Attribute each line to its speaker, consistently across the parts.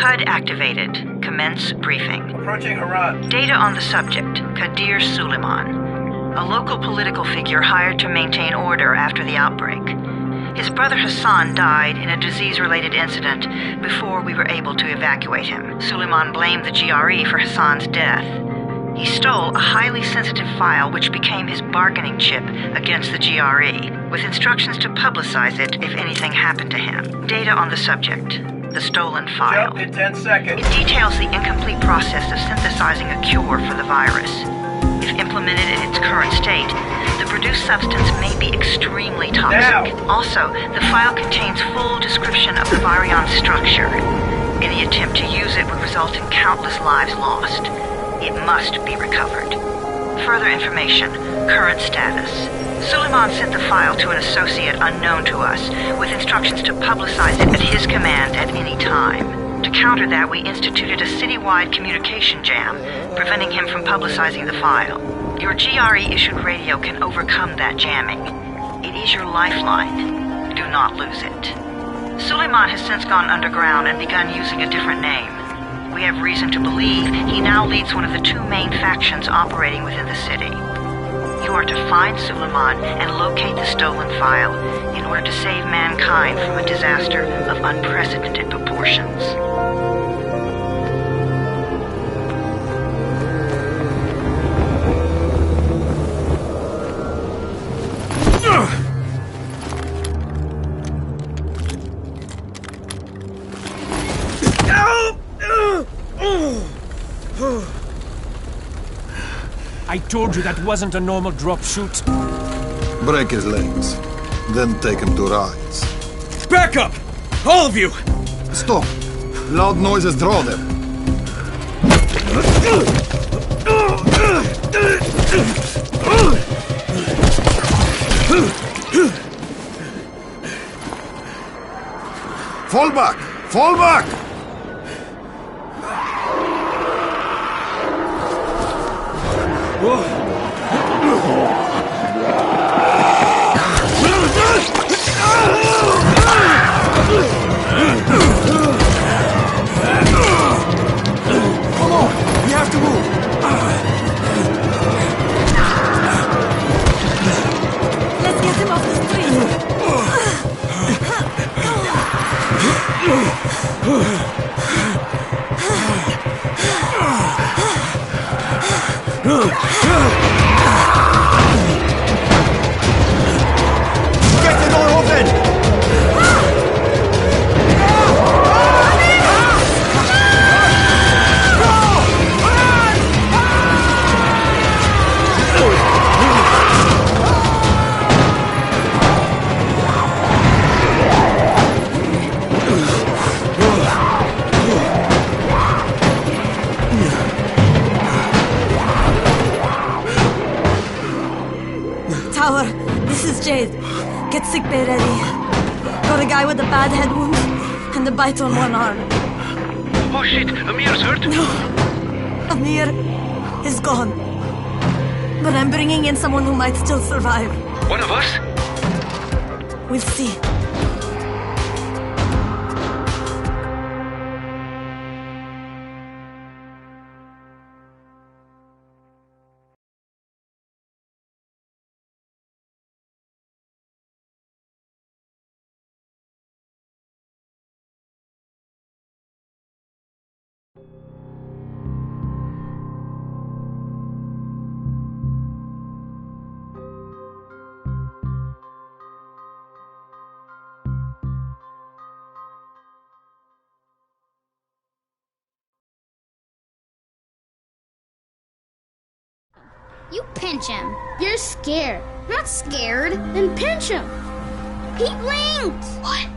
Speaker 1: HUD activated. Commence briefing.
Speaker 2: Approaching Harad.
Speaker 1: Data on the subject, Kadir Suleiman, a local political figure hired to maintain order after the outbreak. His brother Hassan died in a disease-related incident before we were able to evacuate him. Suleiman blamed the GRE for Hassan's death. He stole a highly sensitive file which became his bargaining chip against the GRE, with instructions to publicize it if anything happened to him. Data on the subject, the stolen file.
Speaker 2: Jump in 10 seconds.
Speaker 1: It details the incomplete process of synthesizing a cure for the virus. If implemented in its current state, the produced substance may be extremely toxic.
Speaker 2: Now.
Speaker 1: Also, the file contains full description of the virion structure. Any attempt to use it would result in countless lives lost. It must be recovered. Further information, current status. Suleiman sent the file to an associate unknown to us, with instructions to publicize it at his command at any time. To counter that, we instituted a citywide communication jam, preventing him from publicizing the file. Your GRE-issued radio can overcome that jamming. It is your lifeline. Do not lose it. Suleiman has since gone underground and begun using a different name. We have reason to believe he now leads one of the two main factions operating within the city. You are to find Suleiman and locate the stolen file in order to save mankind from a disaster of unprecedented proportions.
Speaker 3: I told you that wasn't a normal drop shoot.
Speaker 4: Break his legs, then take him to rides.
Speaker 3: Back up! All of you!
Speaker 4: Stop! Loud noises draw them. Fall back! Fall back!
Speaker 3: Come on! We have to move!
Speaker 5: Let's get him off the
Speaker 3: Get the door open!
Speaker 5: tower. This is Jade. Get sickbay ready. Got a guy with a bad head wound and a bite on one arm.
Speaker 2: Oh shit, Amir's hurt?
Speaker 5: No. Amir is gone. But I'm bringing in someone who might still survive.
Speaker 2: One of us?
Speaker 5: We'll see.
Speaker 6: You pinch him. You're scared. I'm not scared. Then pinch him. He blinked. What?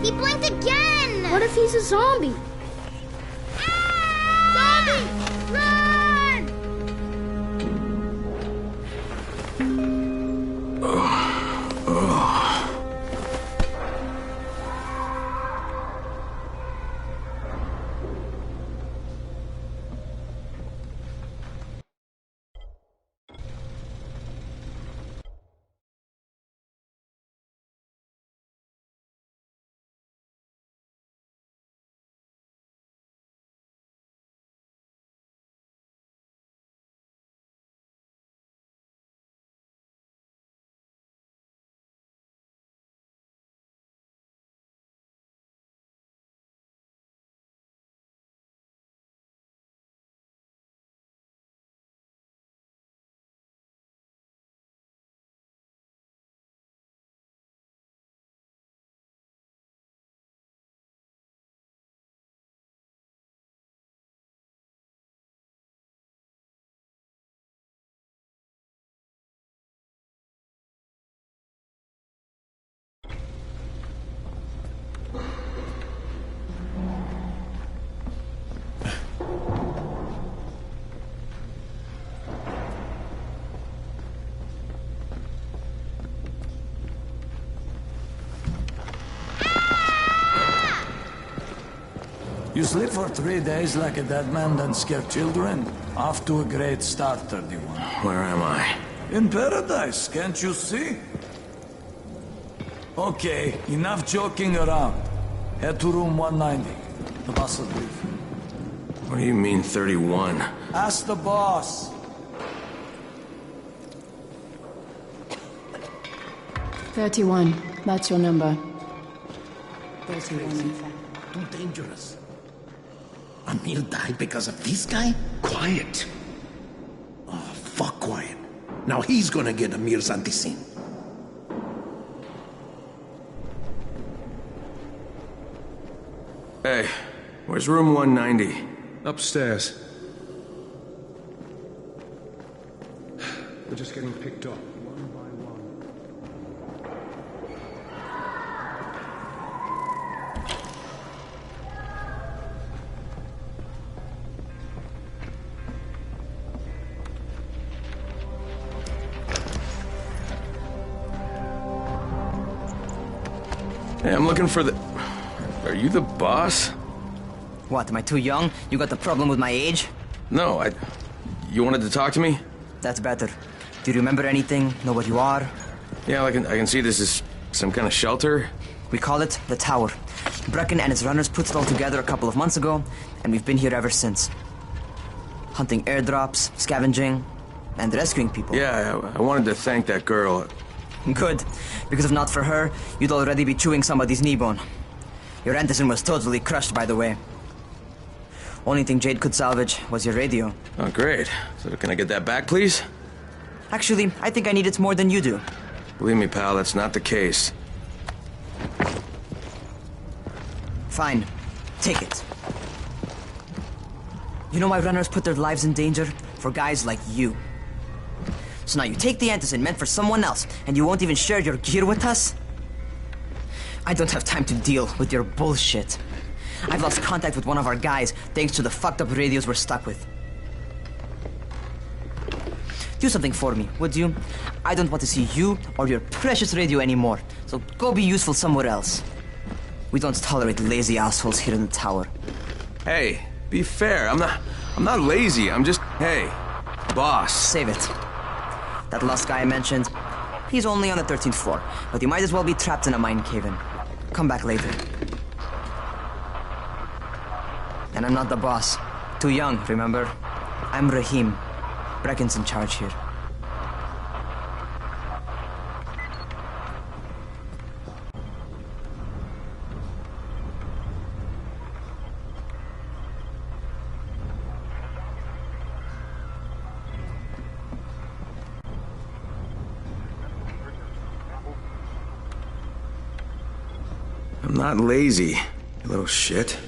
Speaker 6: He blinked again. What if he's a zombie? Zombie! Run!
Speaker 7: You sleep for 3 days like a dead man, then scare children? Off to a great start, 31.
Speaker 8: Where am I?
Speaker 7: In paradise, can't you see? Okay, enough joking around. Head to room 190. The boss will brief.
Speaker 8: What do you mean, 31?
Speaker 7: Ask the boss.
Speaker 9: 31. That's your number. 31, in fact.
Speaker 10: Too dangerous. Emil died because of this guy? Quiet. Oh, fuck quiet. Now he's gonna get Emir's anti-scene.
Speaker 8: Hey, where's room 190?
Speaker 11: Upstairs. We're just getting picked up, one by one.
Speaker 8: Hey, I'm looking for the... Are you the boss?
Speaker 12: What, am I too young? You got the problem with my age?
Speaker 8: No, You wanted to talk to me?
Speaker 12: That's better. Do you remember anything? Know what you are?
Speaker 8: Yeah, I can see this is some kind of shelter.
Speaker 12: We call it the Tower. Brecken and his runners put it all together a couple of months ago, and we've been here ever since. Hunting airdrops, scavenging, and rescuing people.
Speaker 8: Yeah, I wanted to thank that girl.
Speaker 12: Good, because if not for her, you'd already be chewing somebody's knee bone. Your Anderson was totally crushed, by the way. Only thing Jade could salvage was your radio.
Speaker 8: Oh, great. So can I get that back, please?
Speaker 12: Actually, I think I need it more than you do.
Speaker 8: Believe me, pal, that's not the case.
Speaker 12: Fine. Take it. You know why runners put their lives in danger? For guys like you. So now you take the Anderson meant for someone else, and you won't even share your gear with us? I don't have time to deal with your bullshit. I've lost contact with one of our guys thanks to the fucked up radios we're stuck with. Do something for me, would you? I don't want to see you or your precious radio anymore, so go be useful somewhere else. We don't tolerate lazy assholes here in the tower.
Speaker 8: Hey, be fair. I'm not lazy. I'm just, hey, boss.
Speaker 12: Save it. That last guy I mentioned, he's only on the 13th floor, but he might as well be trapped in a mine cave-in. Come back later. And I'm not the boss. Too young, remember? I'm Rahim. Brecken's in charge here.
Speaker 8: I'm not lazy, you little shit.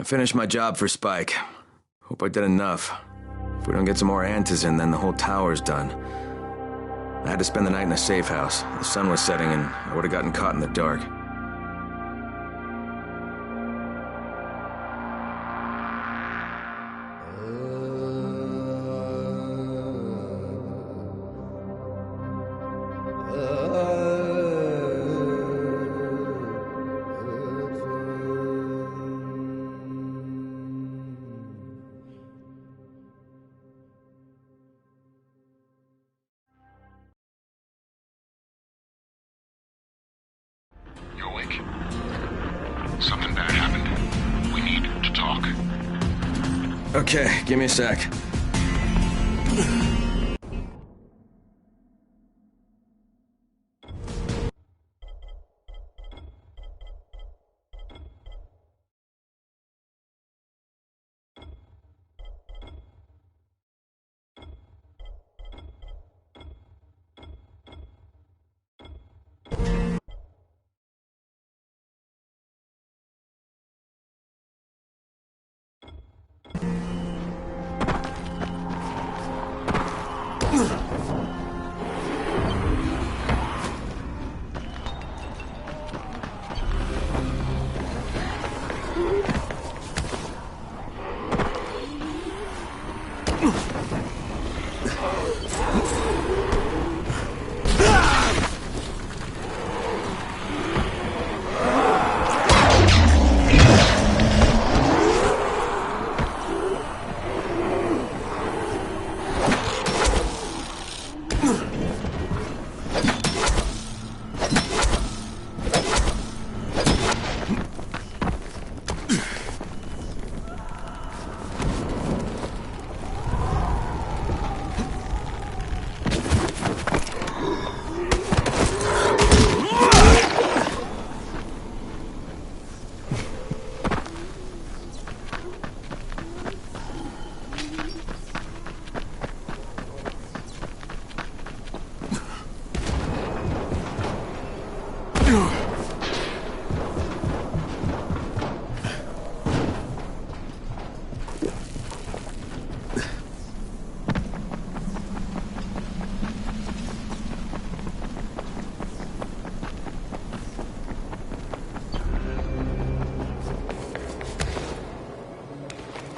Speaker 8: I finished my job for Spike. Hope I did enough. If we don't get some more Antas in, then the whole tower's done. I had to spend the night in a safe house. The sun was setting and I would have gotten caught in the dark.
Speaker 13: You awake? Something bad happened. We need to talk.
Speaker 8: Okay, give me a sec.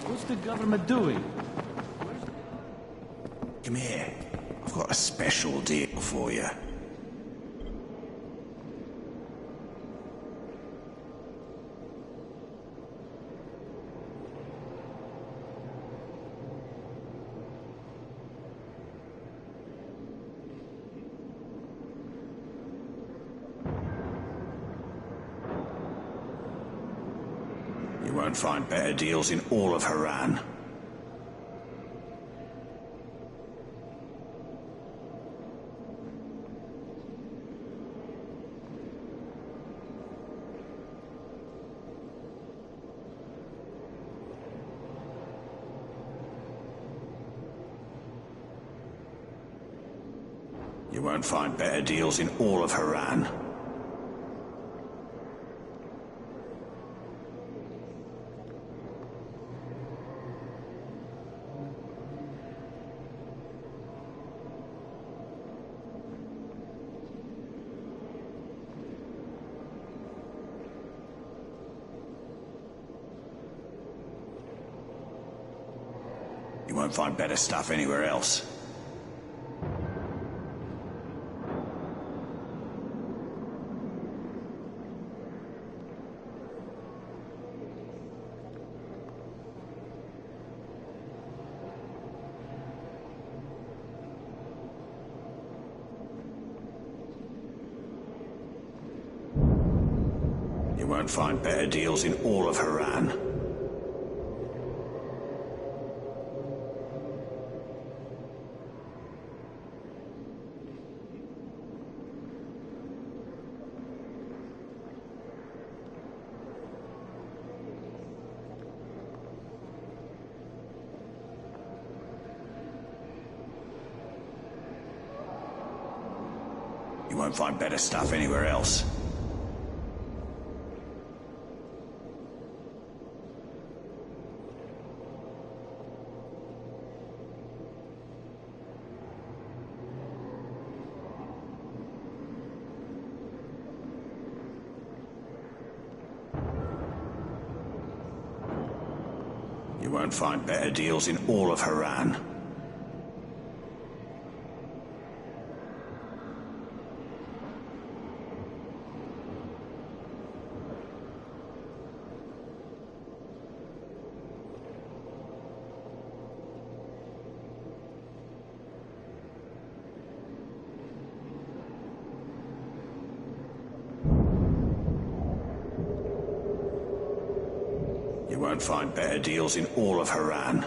Speaker 7: What's the government doing?
Speaker 10: Come here. I've got a special deal for you. You won't find better deals in all of Haran. You won't find better deals in all of Haran. You won't find better stuff anywhere else. You won't find better deals in all of Haran. You won't find better stuff anywhere else.
Speaker 14: won't find better deals in all of Haran. You won't find better deals in all of Haran.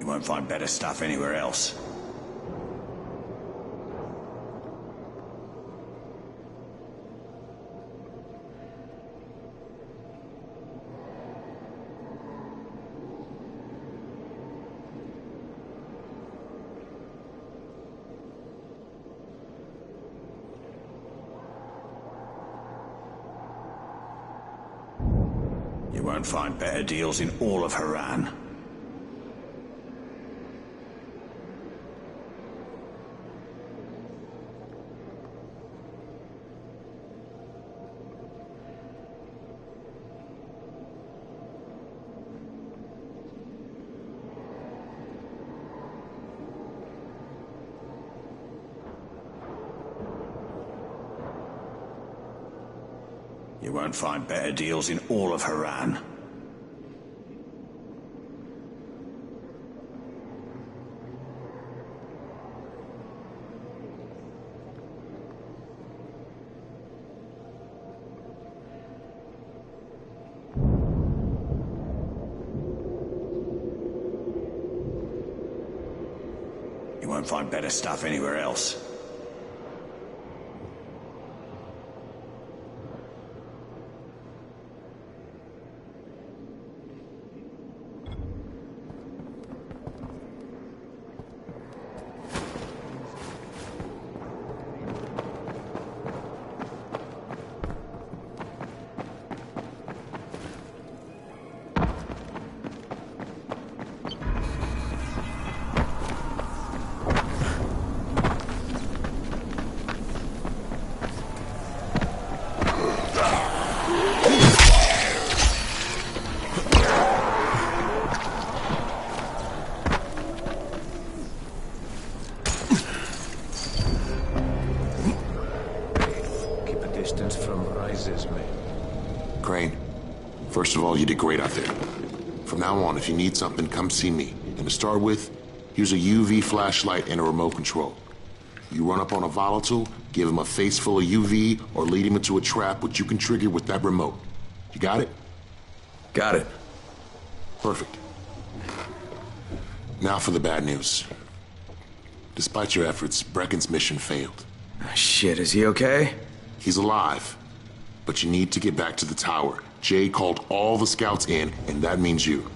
Speaker 14: You won't find better stuff anywhere else. You won't find better deals in all of Haran. You won't find better deals in all of Haran. You won't find better stuff anywhere else.
Speaker 13: Crane, first of all, you did great out there. From now on, if you need something, come see me. And to start with, here's a UV flashlight and a remote control. You run up on a volatile, give him a face full of UV, or lead him into a trap which you can trigger with that remote. You got it?
Speaker 8: Got it.
Speaker 13: Perfect. Now for the bad news. Despite your efforts, Brecken's mission failed.
Speaker 8: Shit, is he okay?
Speaker 13: He's alive. But you need to get back to the tower. Jay called all the scouts in, and that means you.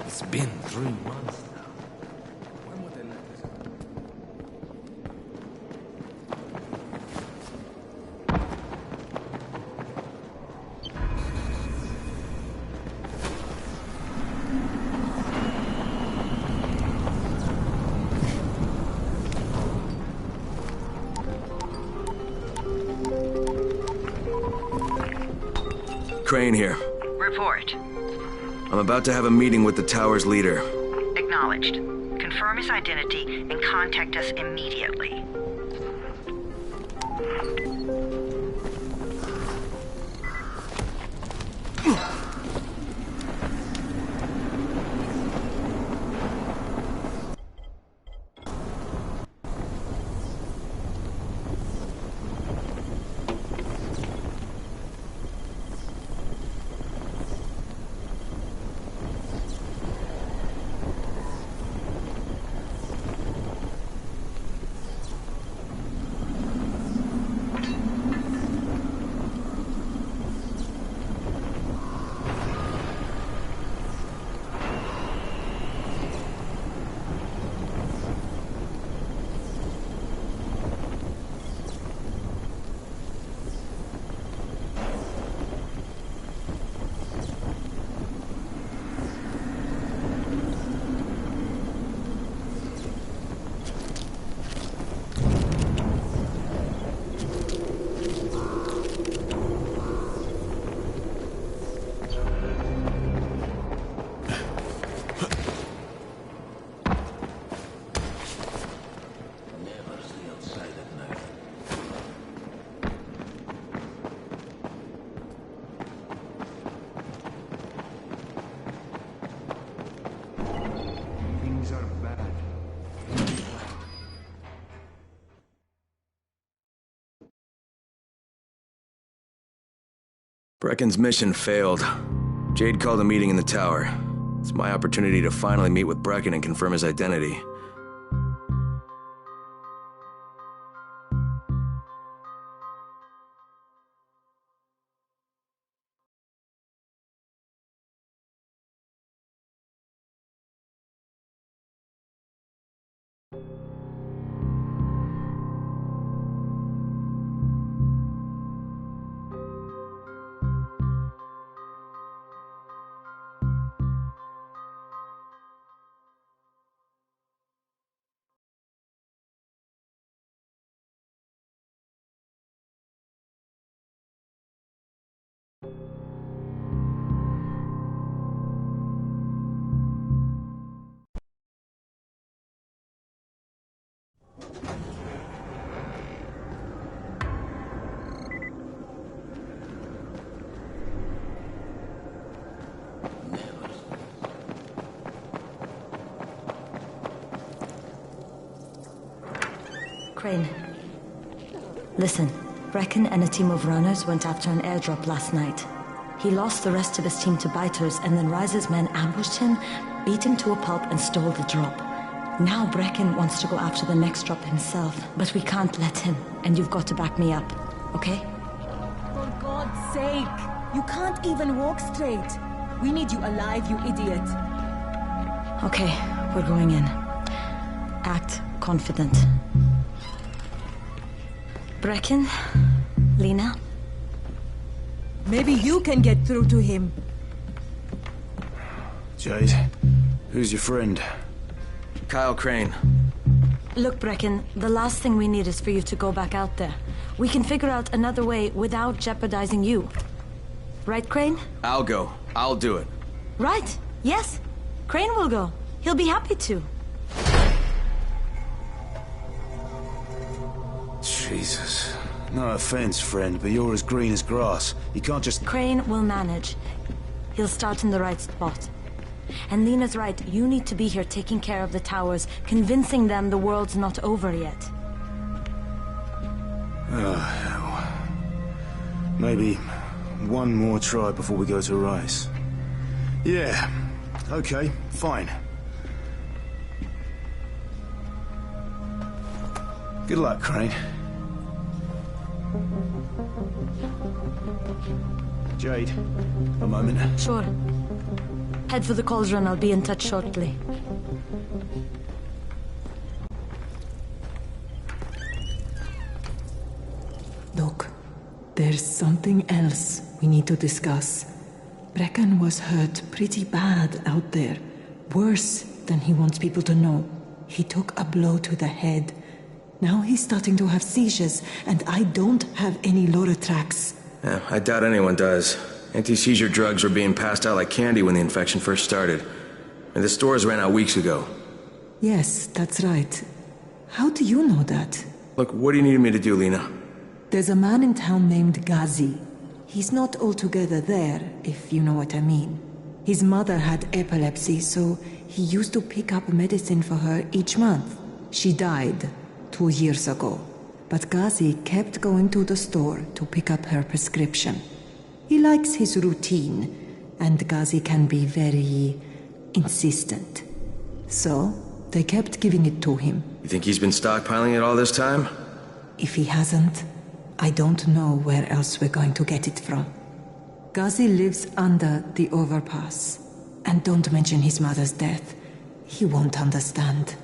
Speaker 10: It's been 3 months now. When would they let this happen?
Speaker 8: Crane here.
Speaker 1: Report.
Speaker 8: I'm about to have a meeting with the tower's leader.
Speaker 1: Acknowledged. Confirm his identity and contact us immediately.
Speaker 8: Brecken's mission failed. Jade called a meeting in the tower. It's my opportunity to finally meet with Brecken and confirm his identity.
Speaker 5: Crane. Listen, Brecken and a team of runners went after an airdrop last night. He lost the rest of his team to biters, and then Rise's men ambushed him, beat him to a pulp, and stole the drop. Now Brecken wants to go after the next drop himself, but we can't let him, and you've got to back me up, okay?
Speaker 15: For God's sake! You can't even walk straight! We need you alive, you idiot!
Speaker 5: Okay, we're going in. Act confident. Brecken? Lena?
Speaker 15: Maybe you can get through to him.
Speaker 3: Jade, who's your friend?
Speaker 8: Kyle Crane.
Speaker 5: Look, Brecken, the last thing we need is for you to go back out there. We can figure out another way without jeopardizing you. Right, Crane?
Speaker 8: I'll go. I'll do it.
Speaker 5: Right. Yes. Crane will go. He'll be happy to.
Speaker 3: Jesus. No offense, friend, but you're as green as grass. You can't just...
Speaker 5: Crane will manage. He'll start in the right spot. And Lena's right, you need to be here taking care of the towers, convincing them the world's not over yet.
Speaker 3: Oh, hell. Maybe one more try before we go to Rice. Yeah, okay, fine. Good luck, Crane. Jade, a moment.
Speaker 5: Sure. Head for the cauldron. I'll be in touch shortly.
Speaker 16: Look, there's something else we need to discuss. Brecken was hurt pretty bad out there. Worse than he wants people to know. He took a blow to the head. Now he's starting to have seizures, and I don't have any Loratrax.
Speaker 8: Yeah, I doubt anyone does. Anti-seizure drugs were being passed out like candy when the infection first started. And the stores ran out weeks ago.
Speaker 16: Yes, that's right. How do you know that?
Speaker 8: Look, what do you need me to do, Lena?
Speaker 16: There's a man in town named Ghazi. He's not altogether there, if you know what I mean. His mother had epilepsy, so he used to pick up medicine for her each month. She died 2 years ago. But Ghazi kept going to the store to pick up her prescription. He likes his routine, and Ghazi can be very insistent. So, they kept giving it to him.
Speaker 8: You think he's been stockpiling it all this time?
Speaker 16: If he hasn't, I don't know where else we're going to get it from. Ghazi lives under the overpass. And don't mention his mother's death. He won't understand.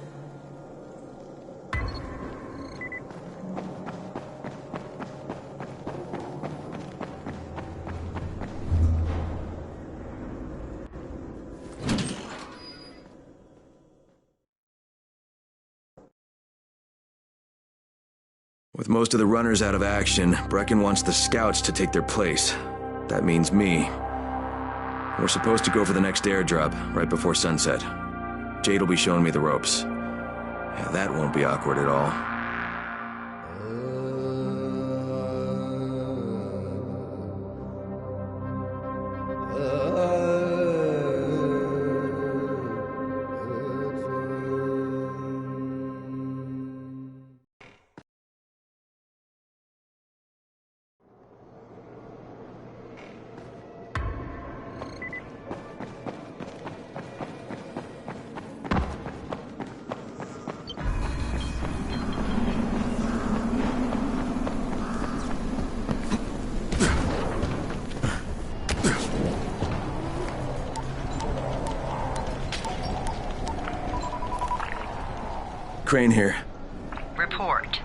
Speaker 8: With most of the runners out of action, Brecken wants the scouts to take their place. That means me. We're supposed to go for the next airdrop, right before sunset. Jade will be showing me the ropes. Yeah, that won't be awkward at all. Crane here.
Speaker 1: Report.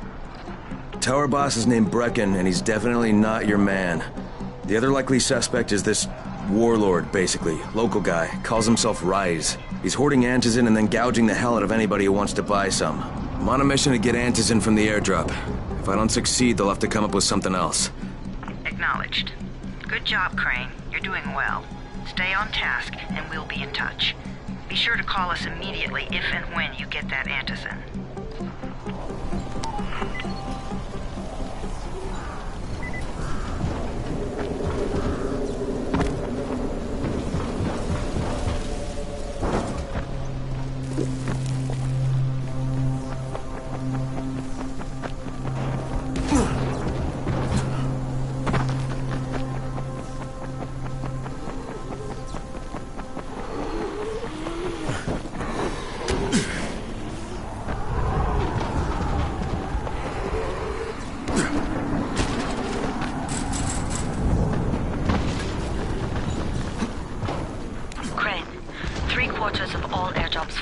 Speaker 8: Tower boss is named Brecken, and he's definitely not your man. The other likely suspect is this warlord, basically. Local guy. Calls himself Rise. He's hoarding Antizin and then gouging the hell out of anybody who wants to buy some. I'm on a mission to get Antizin from the airdrop. If I don't succeed, they'll have to come up with something else.
Speaker 1: Acknowledged. Good job, Crane. You're doing well. Stay on task, and we'll be in touch. Be sure to call us immediately if and when you get that Antizin.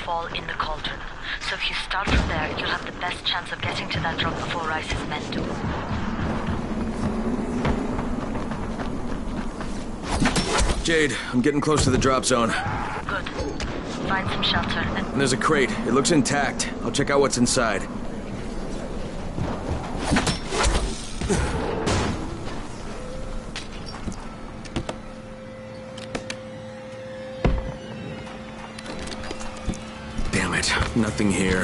Speaker 5: Fall in the cauldron. So if you start from there, you'll have the best chance of getting to that drop before Rice's men do.
Speaker 8: Jade, I'm getting close to the drop zone.
Speaker 5: Good. Find some shelter and...
Speaker 8: There's a crate. It looks intact. I'll check out what's inside. Nothing here.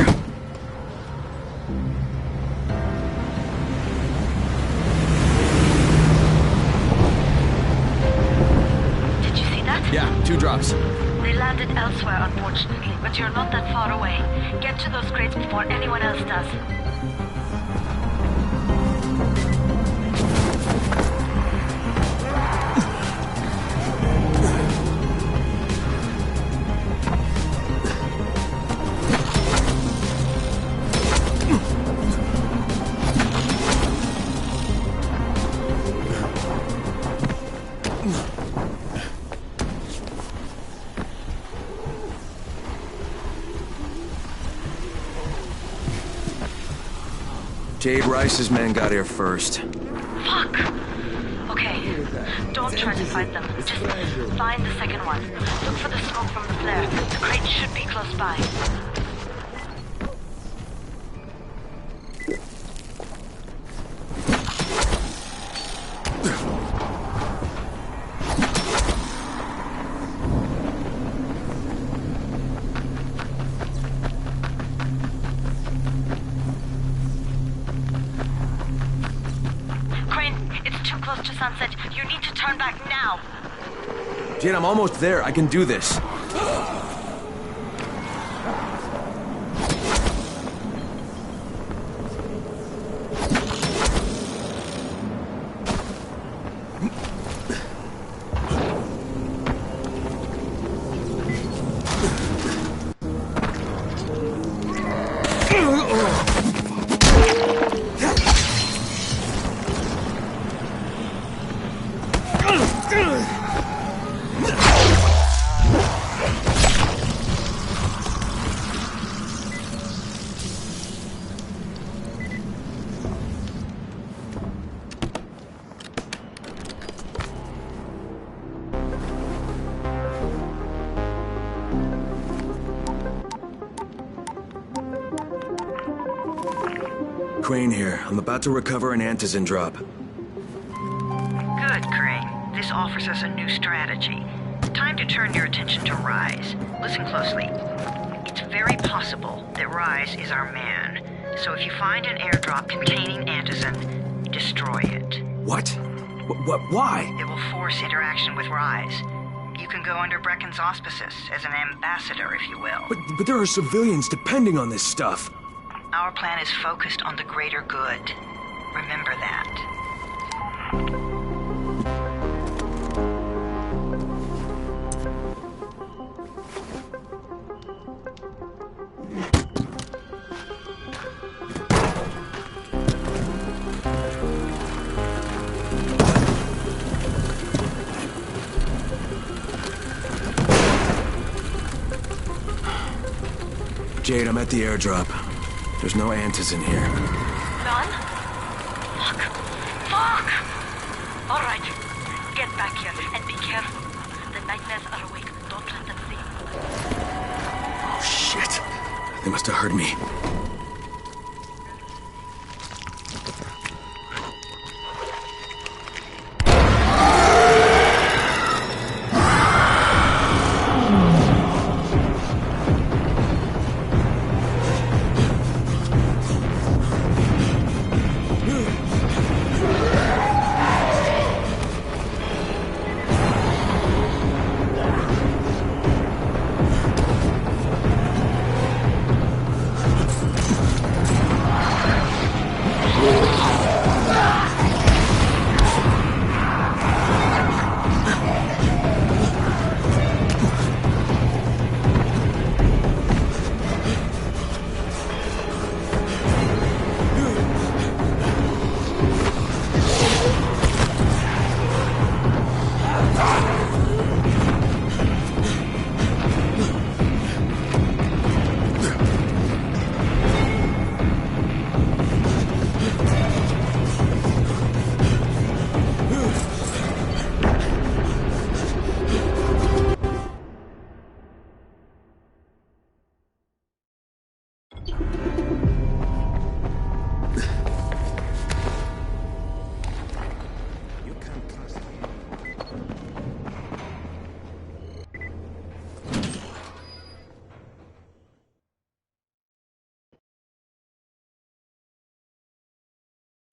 Speaker 5: Did you see that?
Speaker 8: Yeah, 2 drops.
Speaker 5: They landed elsewhere, unfortunately, but you're not that far away. Get to those crates before anyone else does.
Speaker 8: Jade Rice's men got here first.
Speaker 5: Fuck! Okay, don't try to fight them. Just find the second one. Look for the smoke from the flare. The crate should be close by. Sunset, you need to turn back now.
Speaker 8: Jade, I'm almost there. I can do this. Crane here. I'm about to recover an Antizin drop.
Speaker 1: Good, Crane. This offers us a new strategy. Time to turn your attention to Rise. Listen closely. It's very possible that Rise is our man. So if you find an airdrop containing Antizin, destroy it.
Speaker 8: What? Why?
Speaker 1: It will force interaction with Rise. You can go under Brecken's auspices as an ambassador, if you will.
Speaker 8: But there are civilians depending on this stuff.
Speaker 1: Our plan is focused on the greater good. Remember that.
Speaker 8: Jade, I'm at the airdrop. There's no Antis in here.
Speaker 1: None? Fuck! All right, get back here and be careful. The nightmares are awake. Don't let them see you.
Speaker 8: Oh, shit. They must have heard me.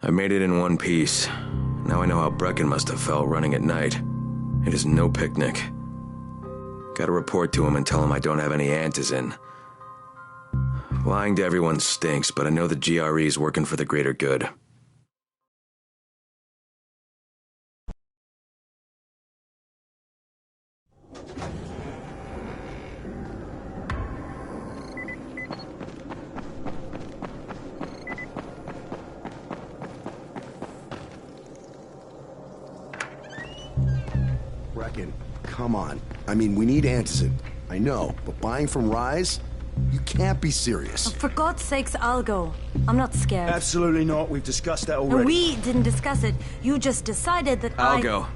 Speaker 8: I made it in one piece. Now I know how Brecken must have felt running at night. It is no picnic. Gotta report to him and tell him I don't have any Antizin. Lying to everyone stinks, but I know the GRE is working for the greater good.
Speaker 17: Brecken, come on. I mean, we need Antizin. I know, but buying from Rise? You can't be serious.
Speaker 5: Oh, for God's sakes, I'll go. I'm not scared.
Speaker 3: Absolutely not. We've discussed that already.
Speaker 5: And we didn't discuss it. You just decided that
Speaker 8: I'll go.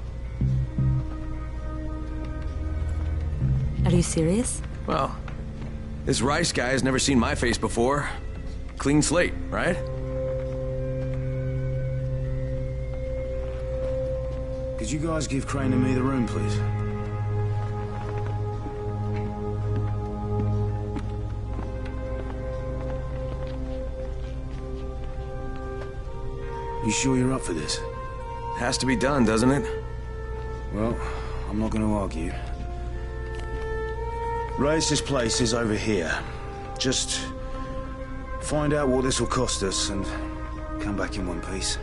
Speaker 5: Are you serious?
Speaker 8: Well, this Rice guy has never seen my face before. Clean slate, right?
Speaker 3: Could you guys give Crane and me the room, please? You sure you're up for this?
Speaker 8: Has to be done, doesn't it?
Speaker 3: Well, I'm not going to argue. Race's place is over here. Just find out what this will cost us and come back in one piece.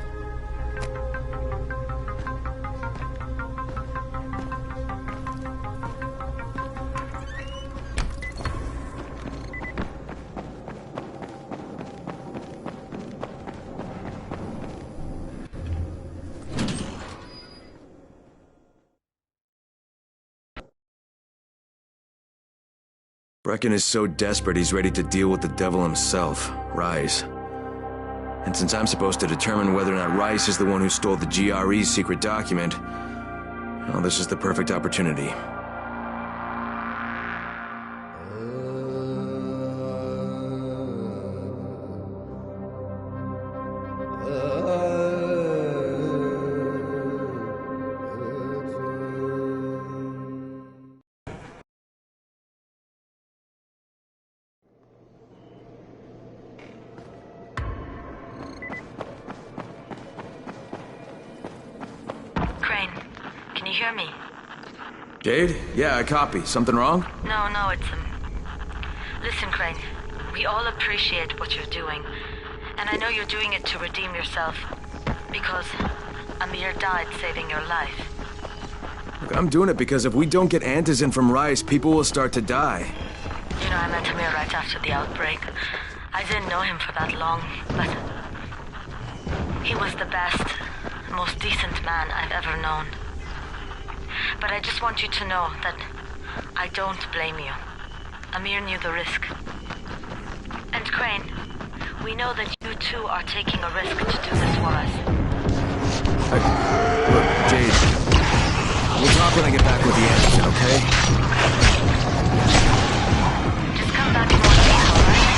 Speaker 8: Brecken is so desperate he's ready to deal with the devil himself, Rise. And since I'm supposed to determine whether or not Rice is the one who stole the GRE's secret document, well, this is the perfect opportunity. Jade? Yeah, I copy. Something wrong?
Speaker 1: No, it's Listen, Crane, we all appreciate what you're doing. And I know you're doing it to redeem yourself. Because Amir died saving your life.
Speaker 8: Look, I'm doing it because if we don't get Antizin from Rice, people will start to die.
Speaker 1: You know, I met Amir right after the outbreak. I didn't know him for that long, but he was the best, most decent man I've ever known. But I just want you to know that I don't blame you. Amir knew the risk. And Crane, We know that you two are taking a risk to do this for us.
Speaker 8: Look, Jade. We'll talk when I get back with the antigen, okay?
Speaker 1: Just come back in more detail, alright?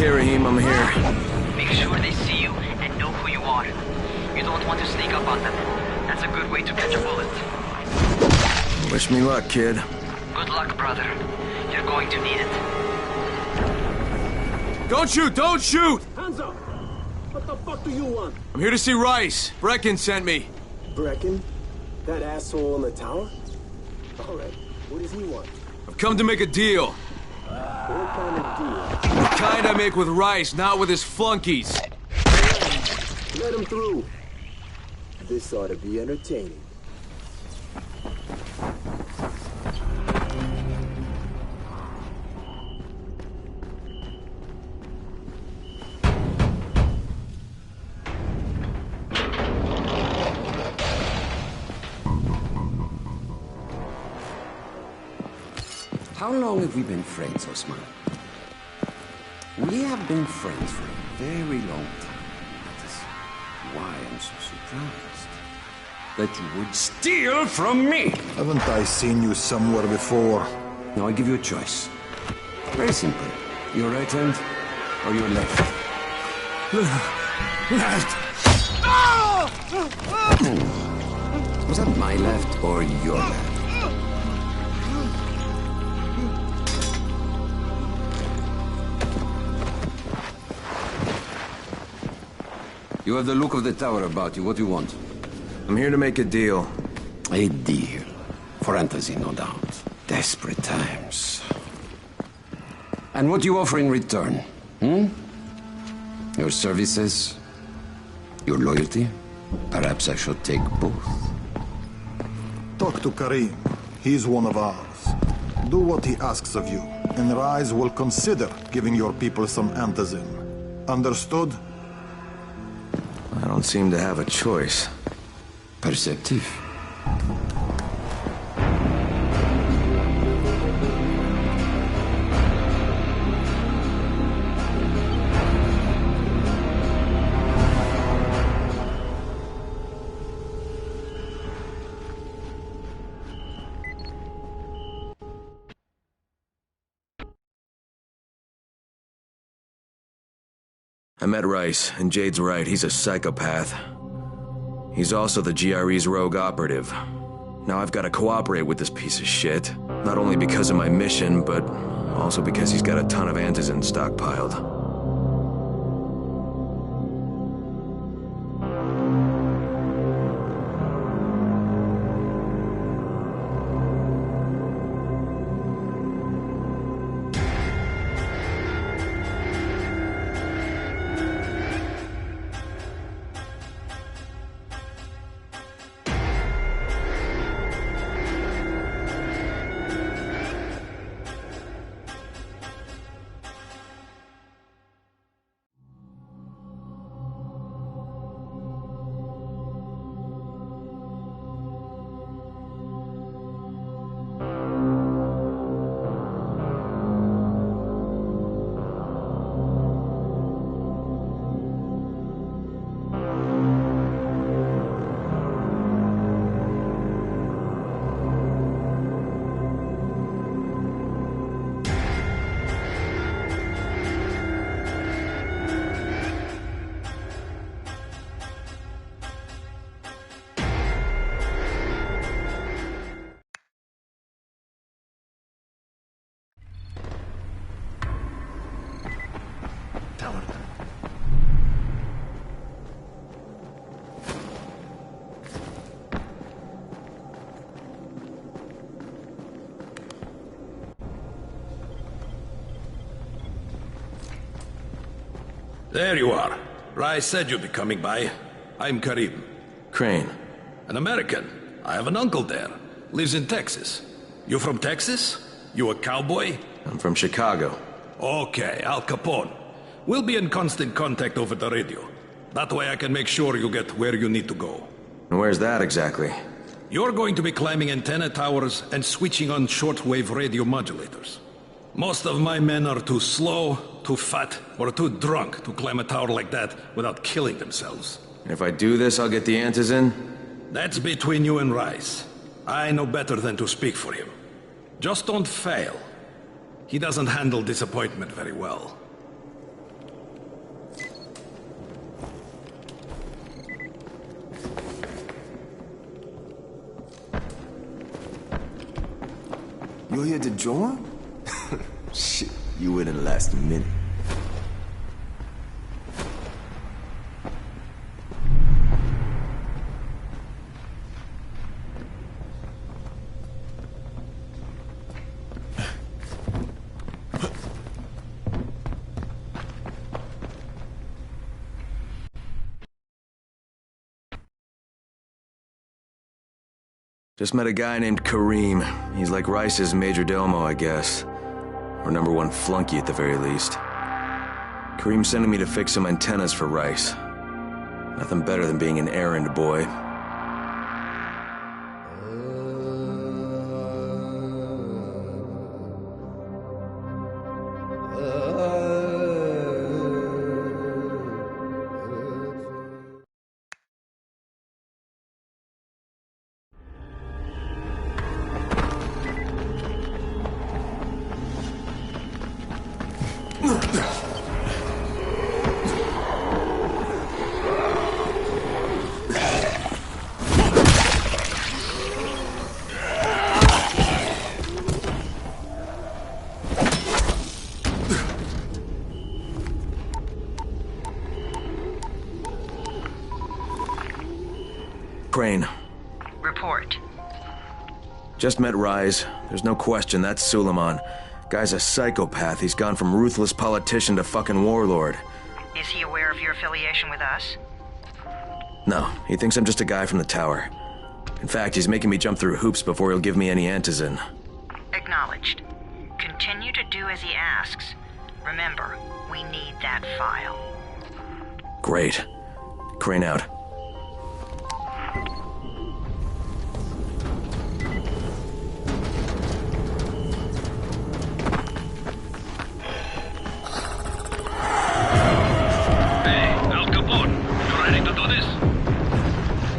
Speaker 8: Rahim, I'm here.
Speaker 18: Make sure they see you and know who you are. You don't want to sneak up on them. That's a good way to catch a bullet.
Speaker 8: Wish me luck, kid.
Speaker 18: Good luck, brother. You're going to need it.
Speaker 8: Don't shoot! Don't shoot!
Speaker 19: Hands up! What the fuck do you want?
Speaker 8: I'm here to see Rice. Brecken sent me.
Speaker 19: Brecken? That asshole in the tower? Alright, what does he want?
Speaker 8: I've come to make a deal.
Speaker 19: What kind of deal?
Speaker 8: The kind I make with Rice, not with his flunkies.
Speaker 19: Let him through. This ought to be entertaining.
Speaker 20: How long have we been friends, Osman? We have been friends for a very long time. That is why I'm so surprised that you would steal from me.
Speaker 4: Haven't I seen you somewhere before?
Speaker 20: Now I give you a choice. Very simple. Your right hand or your left?
Speaker 4: Left.
Speaker 20: Was that my left or your left? You have the look of the tower about you. What do you want?
Speaker 8: I'm here to make a deal.
Speaker 20: A deal. For Antizin, no doubt. Desperate times. And what do you offer in return? Your services? Your loyalty? Perhaps I should take both.
Speaker 4: Talk to Karim. He's one of ours. Do what he asks of you, and Rise will consider giving your people some Antizin. Understood?
Speaker 8: I don't seem to have a choice.
Speaker 20: Perceptive.
Speaker 8: I met Rice, and Jade's right, he's a psychopath. He's also the GRE's rogue operative. Now I've got to cooperate with this piece of shit, not only because of my mission, but also because he's got a ton of antizin stockpiled.
Speaker 10: There you are. Rice said you'd be coming by. I'm Karim.
Speaker 8: Crane.
Speaker 10: An American. I have an uncle there. Lives in Texas. You from Texas? You a cowboy?
Speaker 8: I'm from Chicago.
Speaker 10: Okay, Al Capone. We'll be in constant contact over the radio. That way I can make sure you get where you need to go.
Speaker 8: And where's that exactly?
Speaker 10: You're going to be climbing antenna towers and switching on shortwave radio modulators. Most of my men are too slow, too fat, or too drunk to climb a tower like that without killing themselves.
Speaker 8: And if I do this, I'll get the antizin?
Speaker 10: That's between you and Rice. I know better than to speak for him. Just don't fail. He doesn't handle disappointment very well.
Speaker 3: You're here to join? Shit, you wouldn't last a minute.
Speaker 8: Just met a guy named Karim. He's like Rice's major domo, I guess. Or #1 flunky at the very least. Karim's sending me to fix some antennas for Rice. Nothing better than being an errand boy. Crane.
Speaker 1: Report.
Speaker 8: Just met Rise. There's no question that's Suleiman. Guy's a psychopath. He's gone from ruthless politician to fucking warlord.
Speaker 1: Is he aware of your affiliation with us?
Speaker 8: No, he thinks I'm just a guy from the tower. In fact, he's making me jump through hoops before he'll give me any antizin.
Speaker 1: Acknowledged. Continue to do as he asks. Remember, we need that file.
Speaker 8: Great. Crane out.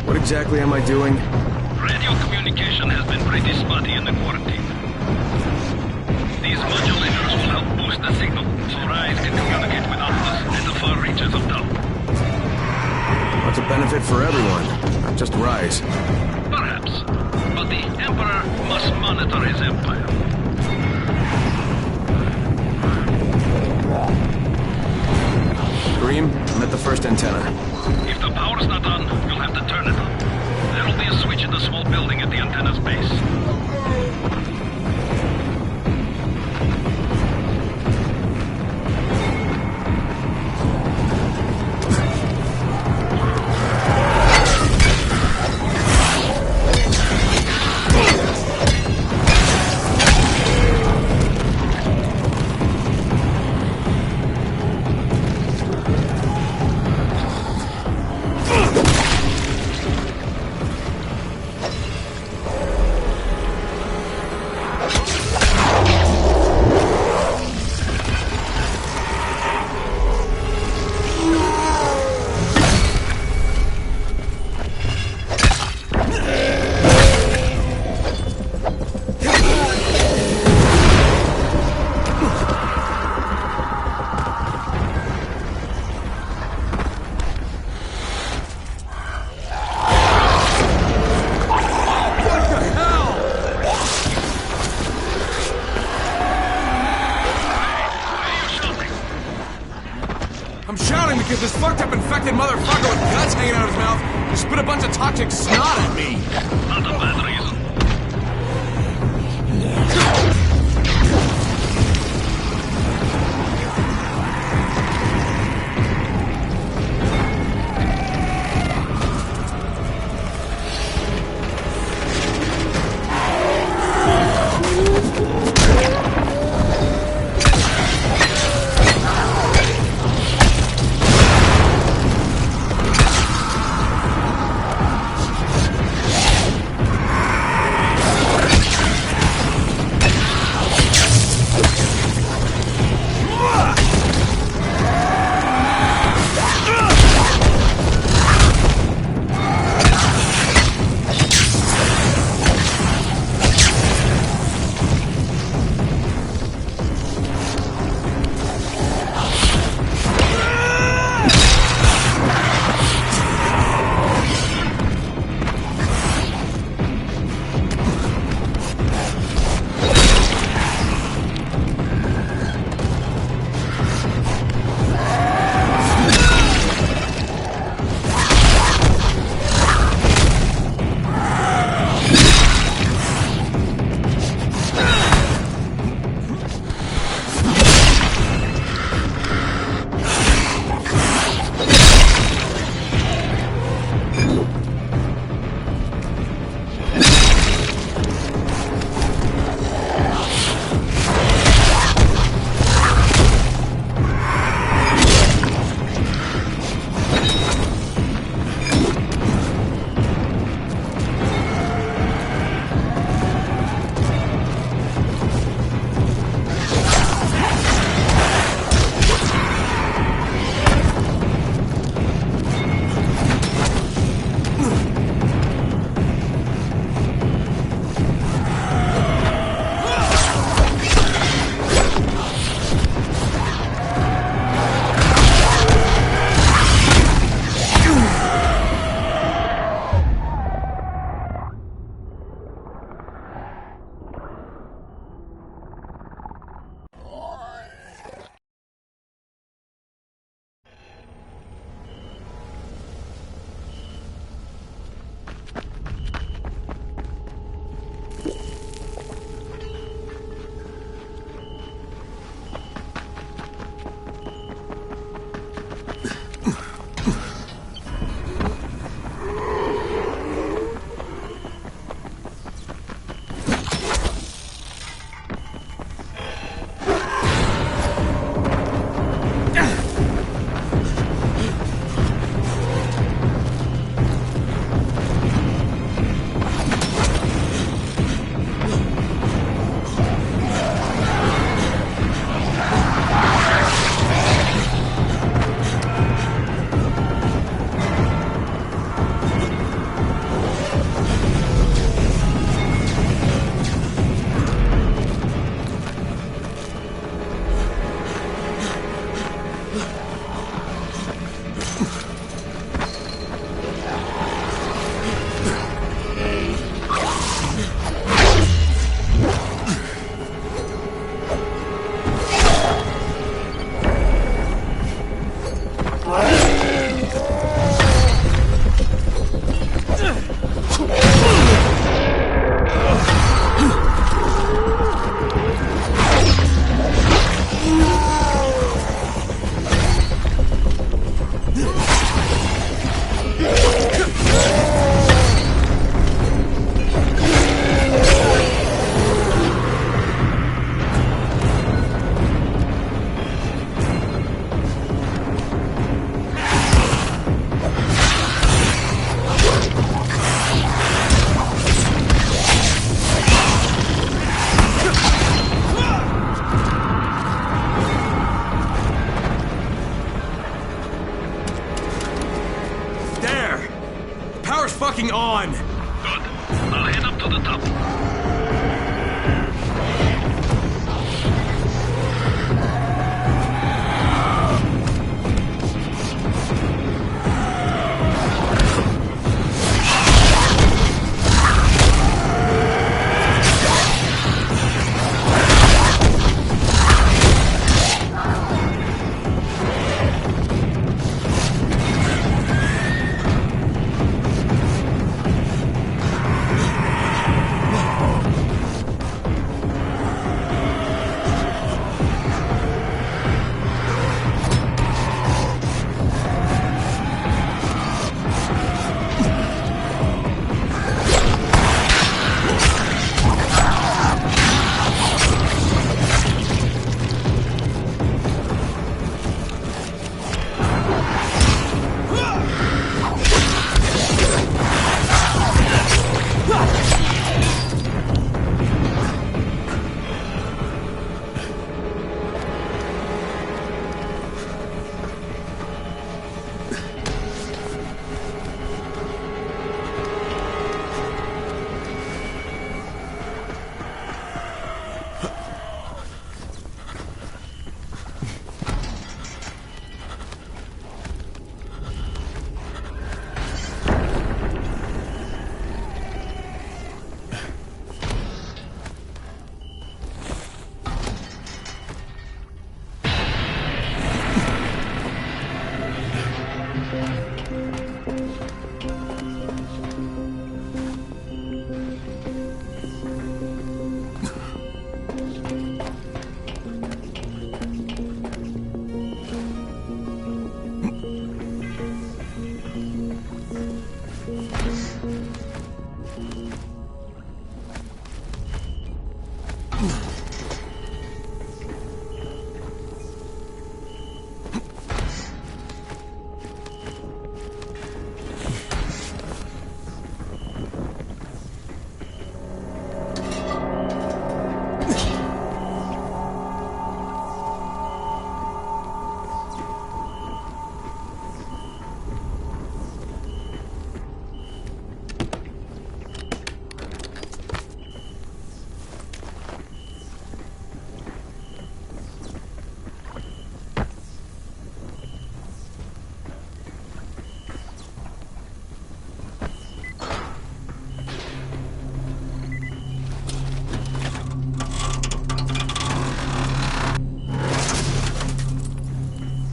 Speaker 8: What exactly am I doing?
Speaker 10: Radio communication has been pretty spotty in the quarantine. These modulators will help boost the signal, so Rise can communicate with Atlas and the far reaches of them.
Speaker 8: What's a benefit for everyone, not just Rise?
Speaker 10: Perhaps. But the Emperor must monitor his empire.
Speaker 8: Kareem, I'm at the first antenna.
Speaker 10: If the power's not on, you'll have to turn it on. There'll be a switch in the small building at the antenna's base.
Speaker 21: I'm shouting because this fucked up infected motherfucker with guts hanging out of his mouth just spit a bunch of toxic snot at me.
Speaker 10: Not a bad reason.
Speaker 21: fucking on!
Speaker 10: Good. I'll head up to the top.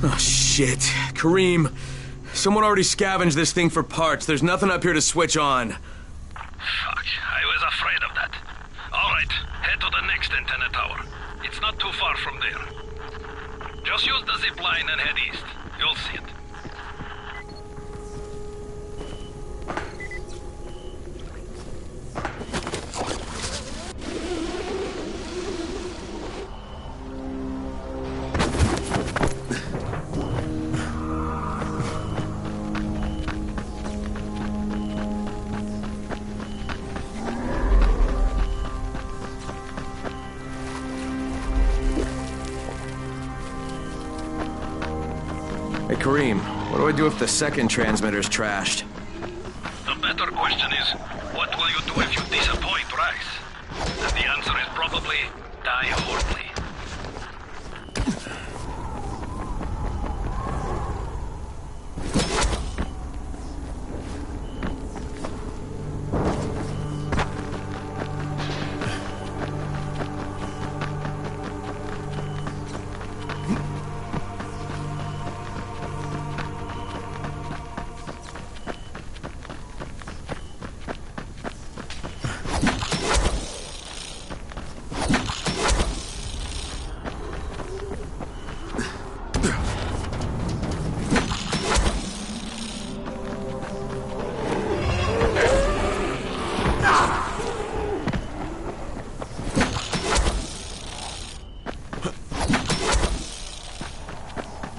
Speaker 21: Oh, shit. Kareem, someone already scavenged this thing for parts. There's nothing up here to switch on.
Speaker 10: Fuck, I was afraid of that. All right, head to the next antenna tower. It's not too far from there. Just use the zip line and head east. You'll see it.
Speaker 8: Hey, Kareem, what do I do if the second transmitter's trashed?
Speaker 10: The better question is, what will you do if you disappoint Rice? And the answer is probably die horribly.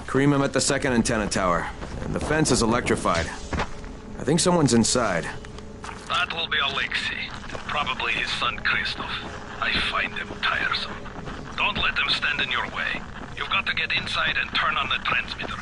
Speaker 8: Kareem, I'm at the second antenna tower, and the fence is electrified. I think someone's inside.
Speaker 10: That will be Alexei, and probably his son Christoph. I find them tiresome. Don't let them stand in your way. You've got to get inside and turn on the transmitter.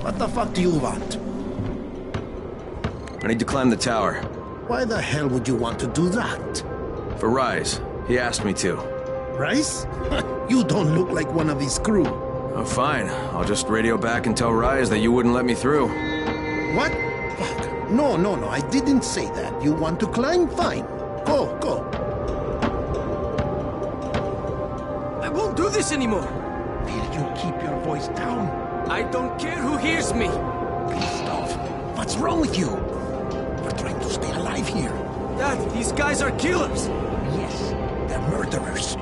Speaker 2: What the fuck do you want?
Speaker 8: I need to climb the tower.
Speaker 2: Why the hell would you want to do that?
Speaker 8: For Rise. He asked me to.
Speaker 2: Rise? You don't look like one of his crew.
Speaker 8: Oh, fine. I'll just radio back and tell Rise that you wouldn't let me through.
Speaker 2: What? Fuck. No, I didn't say that. You want to climb? Fine. Go.
Speaker 22: I won't do this anymore.
Speaker 2: Will you keep your voice down?
Speaker 22: I don't care who hears me.
Speaker 2: Christoph, what's wrong with you? We're trying to stay alive here.
Speaker 22: Dad, these guys are killers.
Speaker 2: Yes, they're murderers.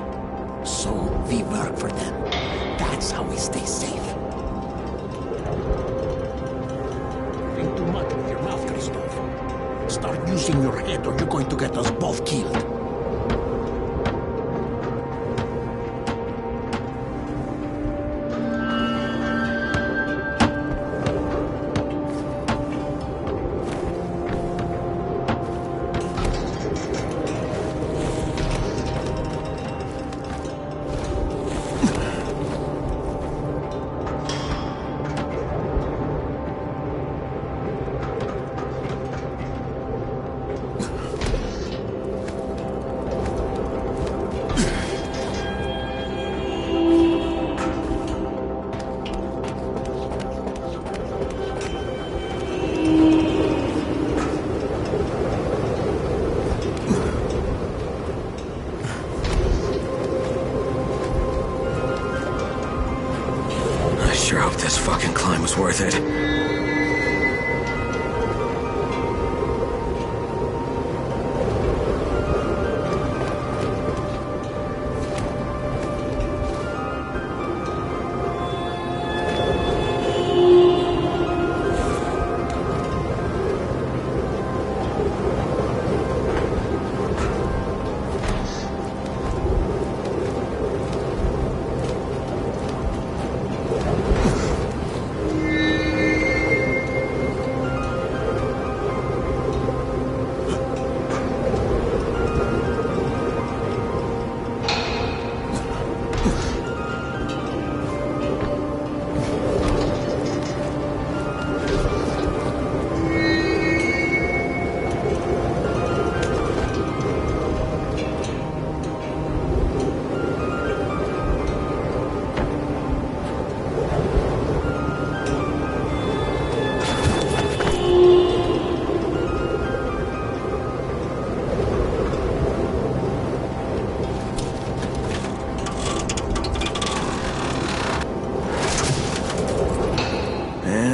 Speaker 2: So we work for them. That's how we stay safe. Think too much with your mouth, Christoph. Start using your head or you're going to get us both killed.
Speaker 8: I sure hope this fucking climb was worth it.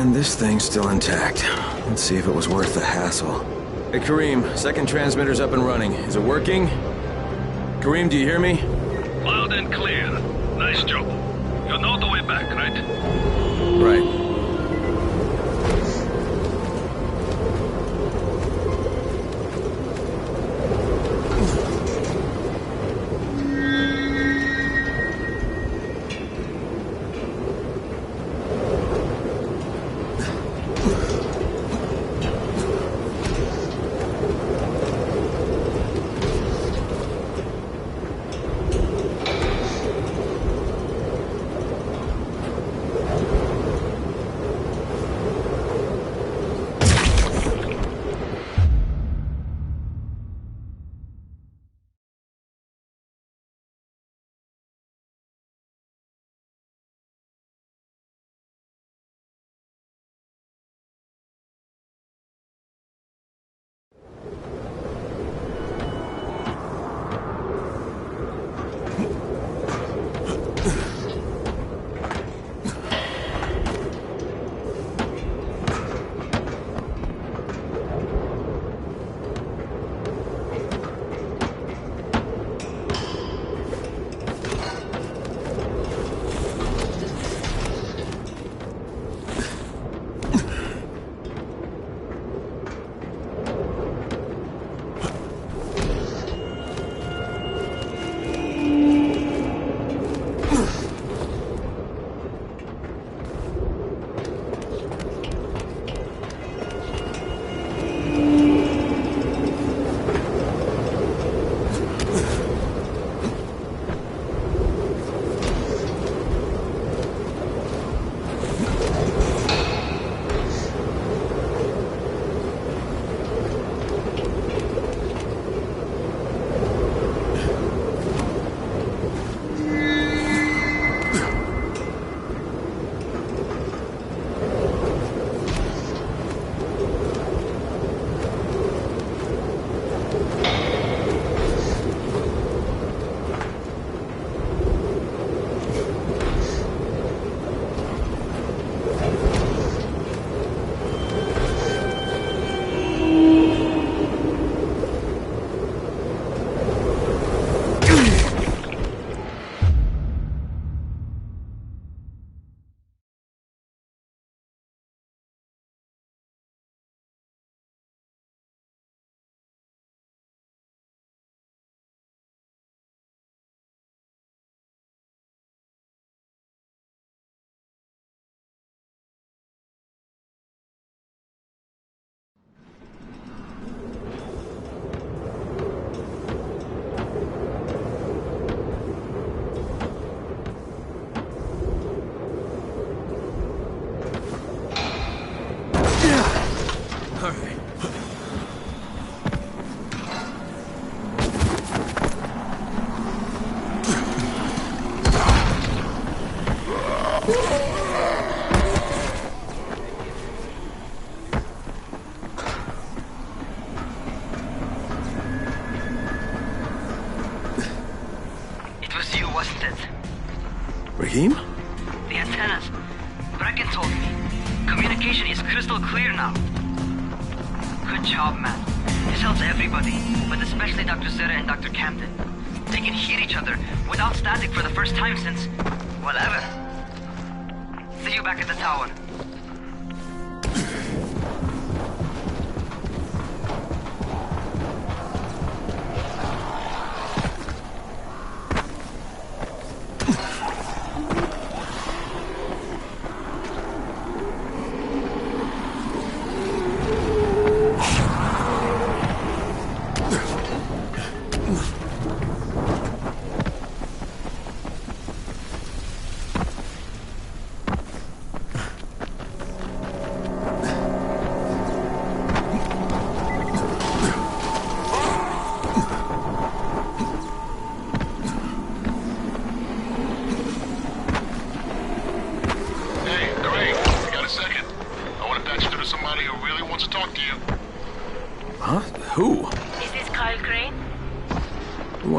Speaker 8: And this thing's still intact. Let's see if it was worth the hassle. Hey, Kareem, second transmitter's up and running. Is it working? Kareem, do you hear me?
Speaker 10: Loud and clear. Nice job. You know the way back, right?
Speaker 8: Right. Rahim?
Speaker 18: The antennas. Brecken told me. Communication is crystal clear now. Good job, man. This helps everybody, but especially Dr. Zere and Dr. Camden. They can hear each other without static for the first time since... well, ever. See you back at the tower.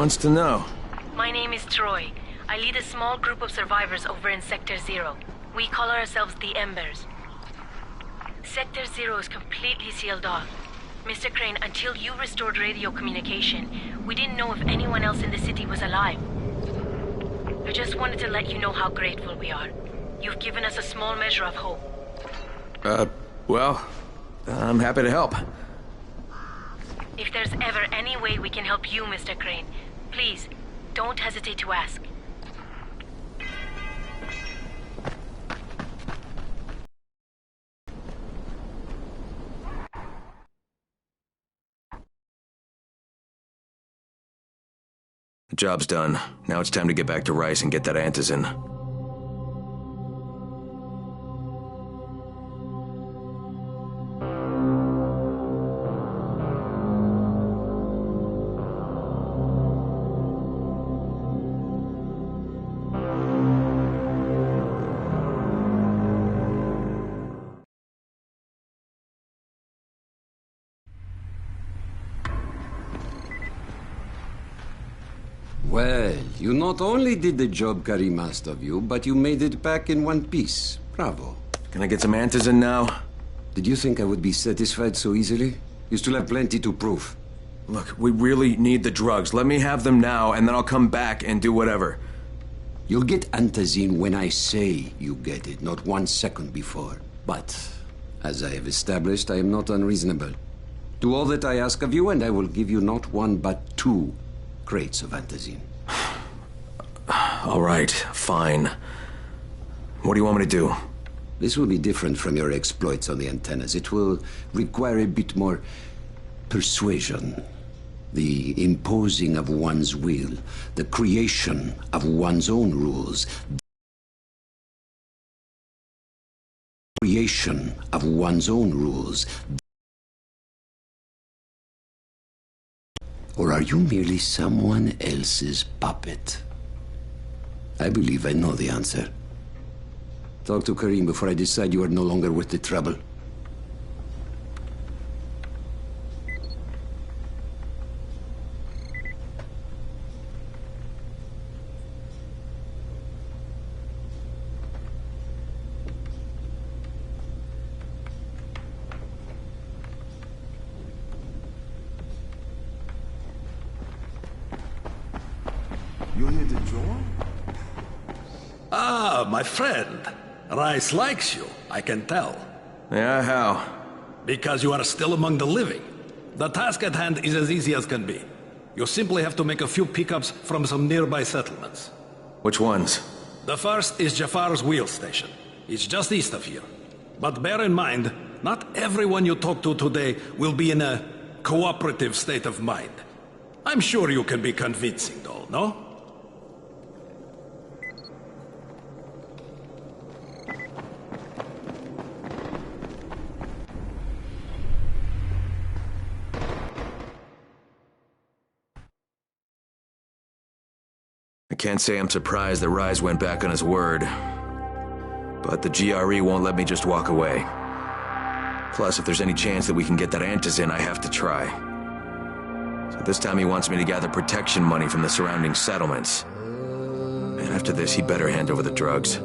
Speaker 8: Wants to know?
Speaker 6: My name is Troy. I lead a small group of survivors over in Sector 0. We call ourselves the Embers. Sector 0 is completely sealed off. Mr. Crane, until you restored radio communication, we didn't know if anyone else in the city was alive. I just wanted to let you know how grateful we are. You've given us a small measure of hope.
Speaker 8: Well, I'm happy to help.
Speaker 6: If there's ever any way we can help you, Mr. Crane, please, don't hesitate to ask.
Speaker 8: The job's done. Now it's time to get back to Rice and get that antizin.
Speaker 20: Well, you not only did the job Karim asked of you, but you made it back in one piece. Bravo.
Speaker 8: Can I get some antizin now?
Speaker 20: Did you think I would be satisfied so easily? You still have plenty to prove.
Speaker 8: Look, we really need the drugs. Let me have them now, and then I'll come back and do whatever.
Speaker 20: You'll get antizin when I say you get it, not 1 second before. But, as I have established, I am not unreasonable. Do all that I ask of you, and I will give you not 1 but 2 crates of antizin.
Speaker 8: All right, fine. What do you want me to do?
Speaker 20: This will be different from your exploits on the antennas. It will require a bit more persuasion. The imposing of one's will. The creation of one's own rules. Creation of one's own rules. Or are you merely someone else's puppet? I believe I know the answer. Talk to Karim before I decide you are no longer worth the trouble.
Speaker 4: You here to join?
Speaker 10: Ah, my friend. Rice likes you, I can tell.
Speaker 8: Yeah, how?
Speaker 10: Because you are still among the living. The task at hand is as easy as can be. You simply have to make a few pickups from some nearby settlements.
Speaker 8: Which ones?
Speaker 10: The first is Jafar's wheel station. It's just east of here. But bear in mind, not everyone you talk to today will be in a cooperative state of mind. I'm sure you can be convincing, though, no?
Speaker 8: I can't say I'm surprised that Rise went back on his word. But the GRE won't let me just walk away. Plus, if there's any chance that we can get that antizin, I have to try. So this time he wants me to gather protection money from the surrounding settlements. And after this, he better hand over the drugs.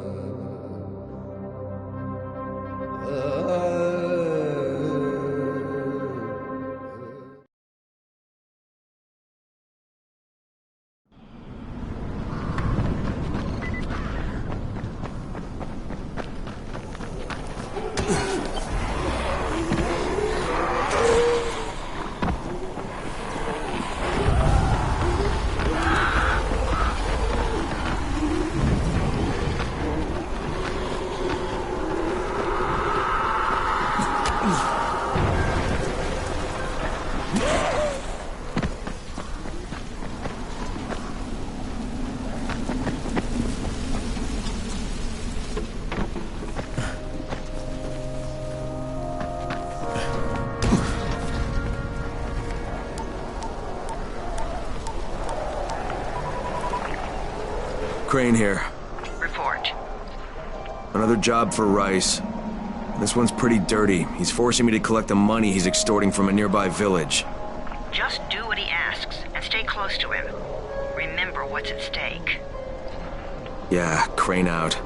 Speaker 8: Crane here.
Speaker 1: Report.
Speaker 8: Another job for Rice. This one's pretty dirty. He's forcing me to collect the money he's extorting from a nearby village.
Speaker 1: Just do what he asks, and stay close to him. Remember what's at stake.
Speaker 8: Yeah, Crane out.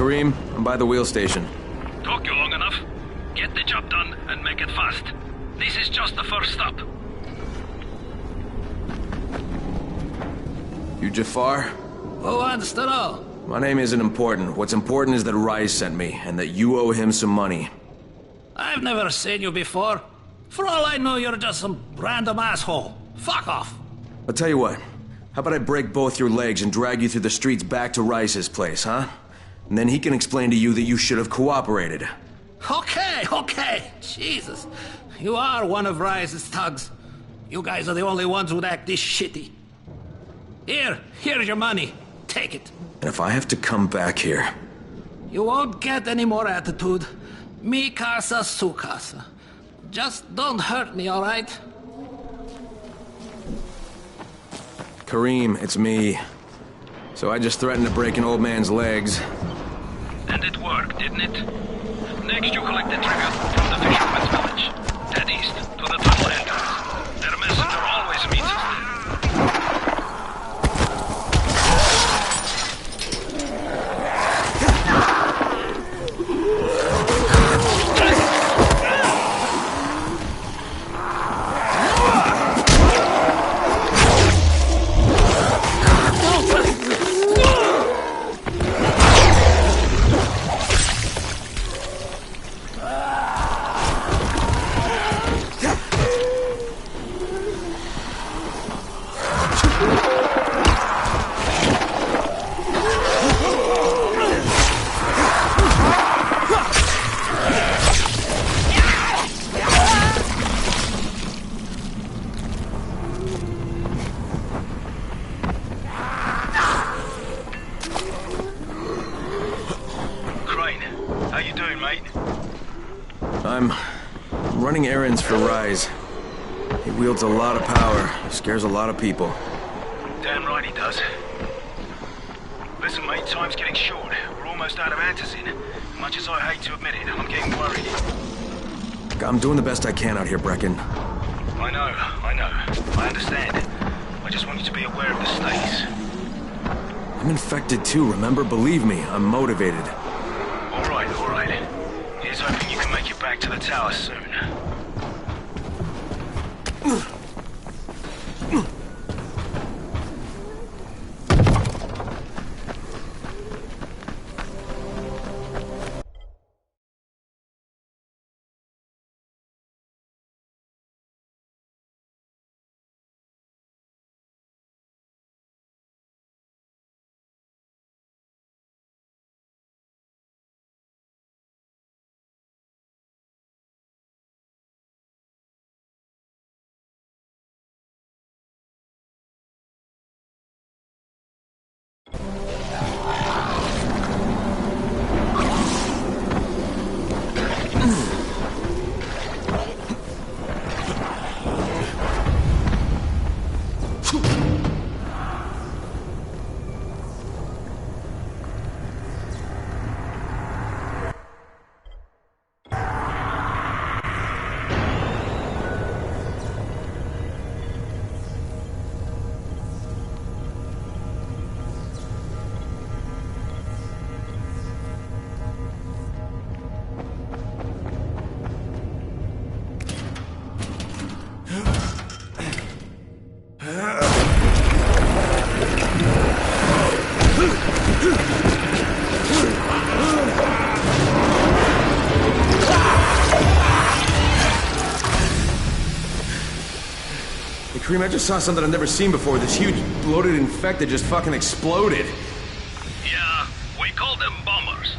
Speaker 8: Karim, I'm by the wheel station.
Speaker 10: Took you long enough. Get the job done and make it fast. This is just the first stop.
Speaker 8: You Jafar?
Speaker 10: Who wants to know?
Speaker 8: My name isn't important. What's important is that Rais sent me, and that you owe him some money.
Speaker 10: I've never seen you before. For all I know, you're just some random asshole. Fuck off.
Speaker 8: I'll tell you what. How about I break both your legs and drag you through the streets back to Rice's place, huh? And then he can explain to you that you should have cooperated.
Speaker 10: Okay. Jesus. You are one of Rice's thugs. You guys are the only ones who'd act this shitty. Here's your money. Take it.
Speaker 8: And if I have to come back here...
Speaker 10: You won't get any more attitude. Mi casa, su casa. Just don't hurt me, all right?
Speaker 8: Karim, it's me. So I just threatened to break an old man's legs.
Speaker 10: And it worked, didn't it? Next you collect the tribute from the fisherman's village. Head east to the tunnel entrance. Their messenger always meets us there.
Speaker 8: I'm running errands for Rise. He wields a lot of power, scares a lot of people.
Speaker 3: Damn right he does. Listen, mate, time's getting short. We're almost out of antizin. Much as I hate to admit it, I'm getting worried.
Speaker 8: I'm doing the best I can out here, Brecken.
Speaker 3: I know. I understand. I just want you to be aware of the stakes.
Speaker 8: I'm infected too, remember? Believe me, I'm motivated.
Speaker 3: All right. Here's hoping you can make it back to the tower soon.
Speaker 8: Karim, I just saw something I've never seen before. This huge, bloated infected just fucking exploded.
Speaker 10: Yeah, we call them bombers.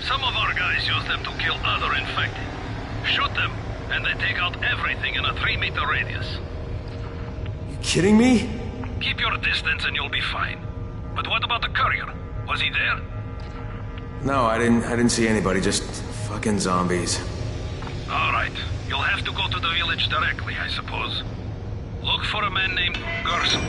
Speaker 10: Some of our guys use them to kill other infected. Shoot them, and they take out everything in a 3-meter radius.
Speaker 8: You kidding me?
Speaker 10: Keep your distance and you'll be fine. But what about the courier? Was he there?
Speaker 8: No, I didn't see anybody, just fucking zombies.
Speaker 10: All right, you'll have to go to the village directly, I suppose. Look for a man named Gerson.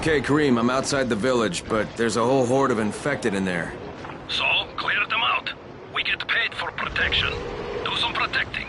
Speaker 8: Okay, Kareem, I'm outside the village, but there's a whole horde of infected in there.
Speaker 10: So, clear them out. We get paid for protection. Do some protecting.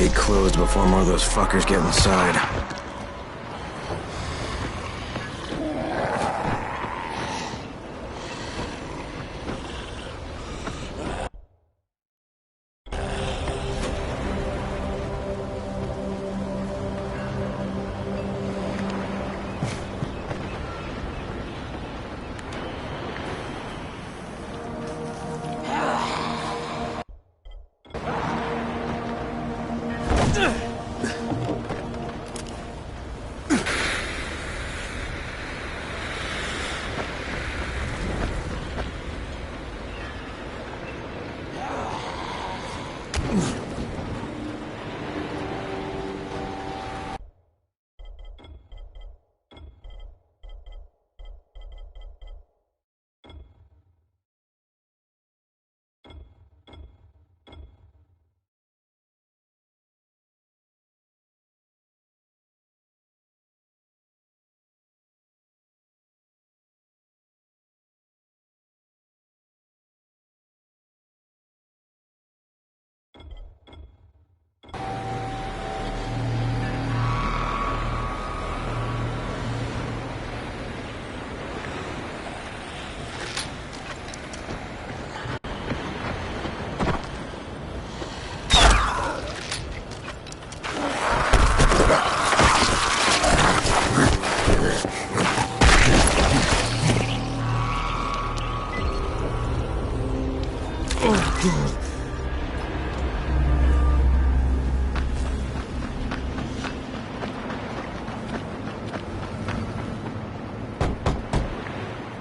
Speaker 8: gate closed before more of those fuckers get inside.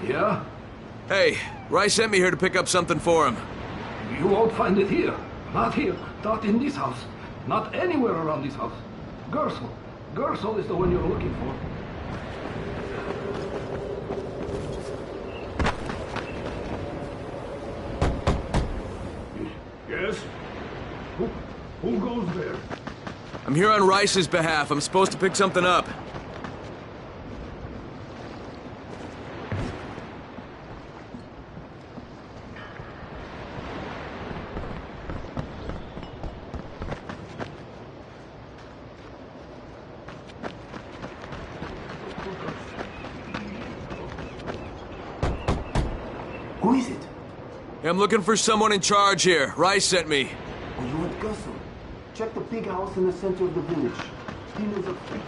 Speaker 10: Yeah?
Speaker 8: Hey, Rice sent me here to pick up something for him.
Speaker 10: You won't find it here. Not here. Not in this house. Not anywhere around this house. Gersel. Gersel is the one you're looking for. Yes? Who goes there?
Speaker 8: I'm here on Rice's behalf. I'm supposed to pick something up.
Speaker 2: Who is it?
Speaker 8: I'm looking for someone in charge here. Rice sent me.
Speaker 2: Oh, you want Gersel? Check the big house in the center of the village. He knows a fix.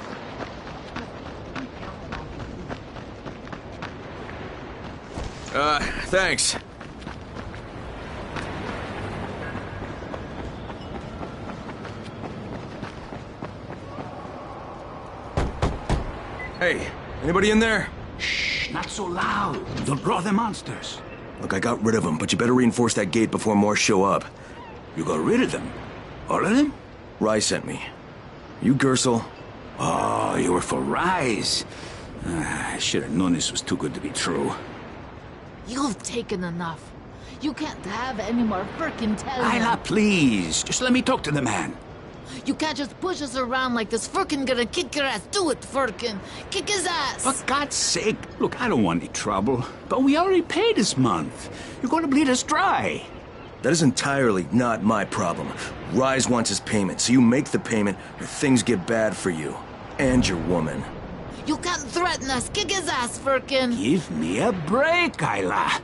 Speaker 8: Thanks. Hey, anybody in there?
Speaker 2: Shh, not so loud. You'll draw the monsters.
Speaker 8: Look, I got rid of them, but you better reinforce that gate before more show up.
Speaker 2: You got rid of them? All of them?
Speaker 8: Rice sent me. You Gersel?
Speaker 2: Oh, you were for Rise. I should have known this was too good to be true.
Speaker 9: You've taken enough. You can't have any more frickin' telling.
Speaker 2: Isla, please. Just let me talk to the man.
Speaker 9: You can't just push us around like this. Firkin gonna kick your ass. Do it, Firkin. Kick his ass.
Speaker 2: For God's sake. Look, I don't want any trouble. But we already paid this month. You're gonna bleed us dry.
Speaker 8: That is entirely not my problem. Rise wants his payment, so you make the payment or things get bad for you. And your woman.
Speaker 9: You can't threaten us. Kick his ass, Firkin.
Speaker 2: Give me a break, Isla.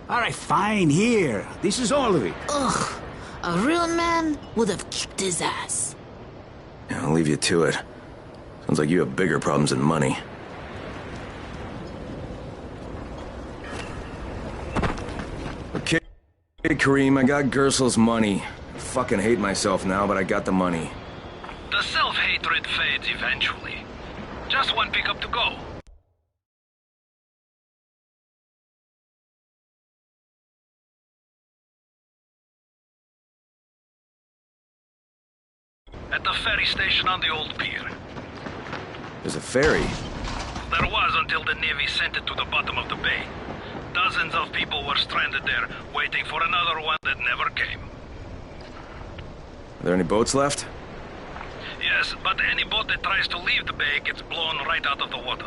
Speaker 2: All right, fine, here. This is all of it.
Speaker 9: Ugh. A real man would have kicked his ass.
Speaker 8: Yeah, I'll leave you to it. Sounds like you have bigger problems than money. Okay, Kareem, I got Gersel's money. I fucking hate myself now, but I got the money.
Speaker 10: The self-hatred fades eventually. Just one pickup to go. At the ferry station on the old pier.
Speaker 8: There's a ferry?
Speaker 10: There was until the Navy sent it to the bottom of the bay. Dozens of people were stranded there, waiting for another one that never came.
Speaker 8: Are there any boats left?
Speaker 10: Yes, but any boat that tries to leave the bay gets blown right out of the water.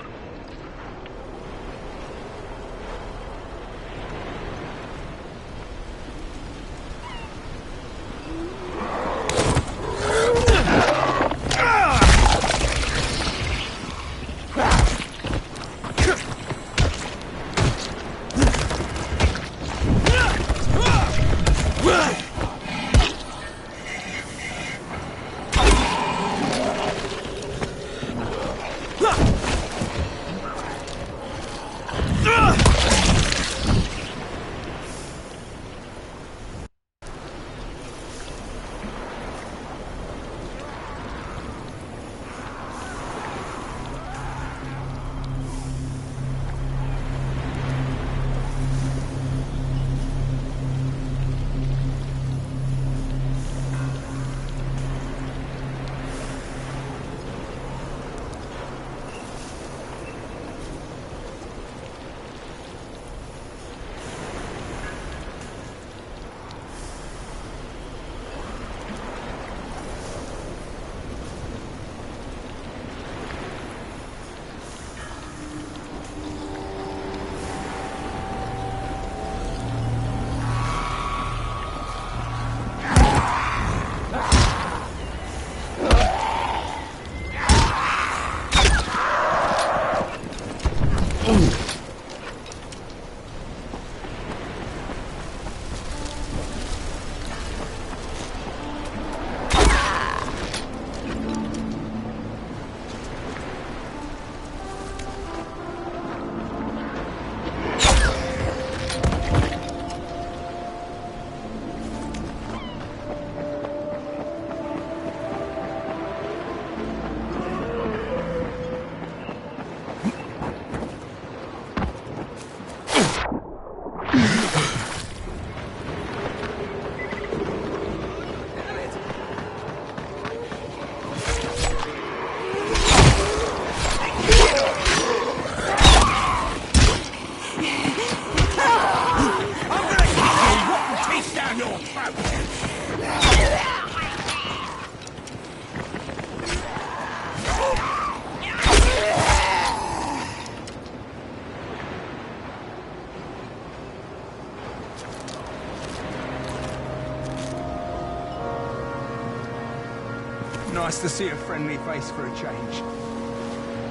Speaker 21: Nice to see a friendly face for a change.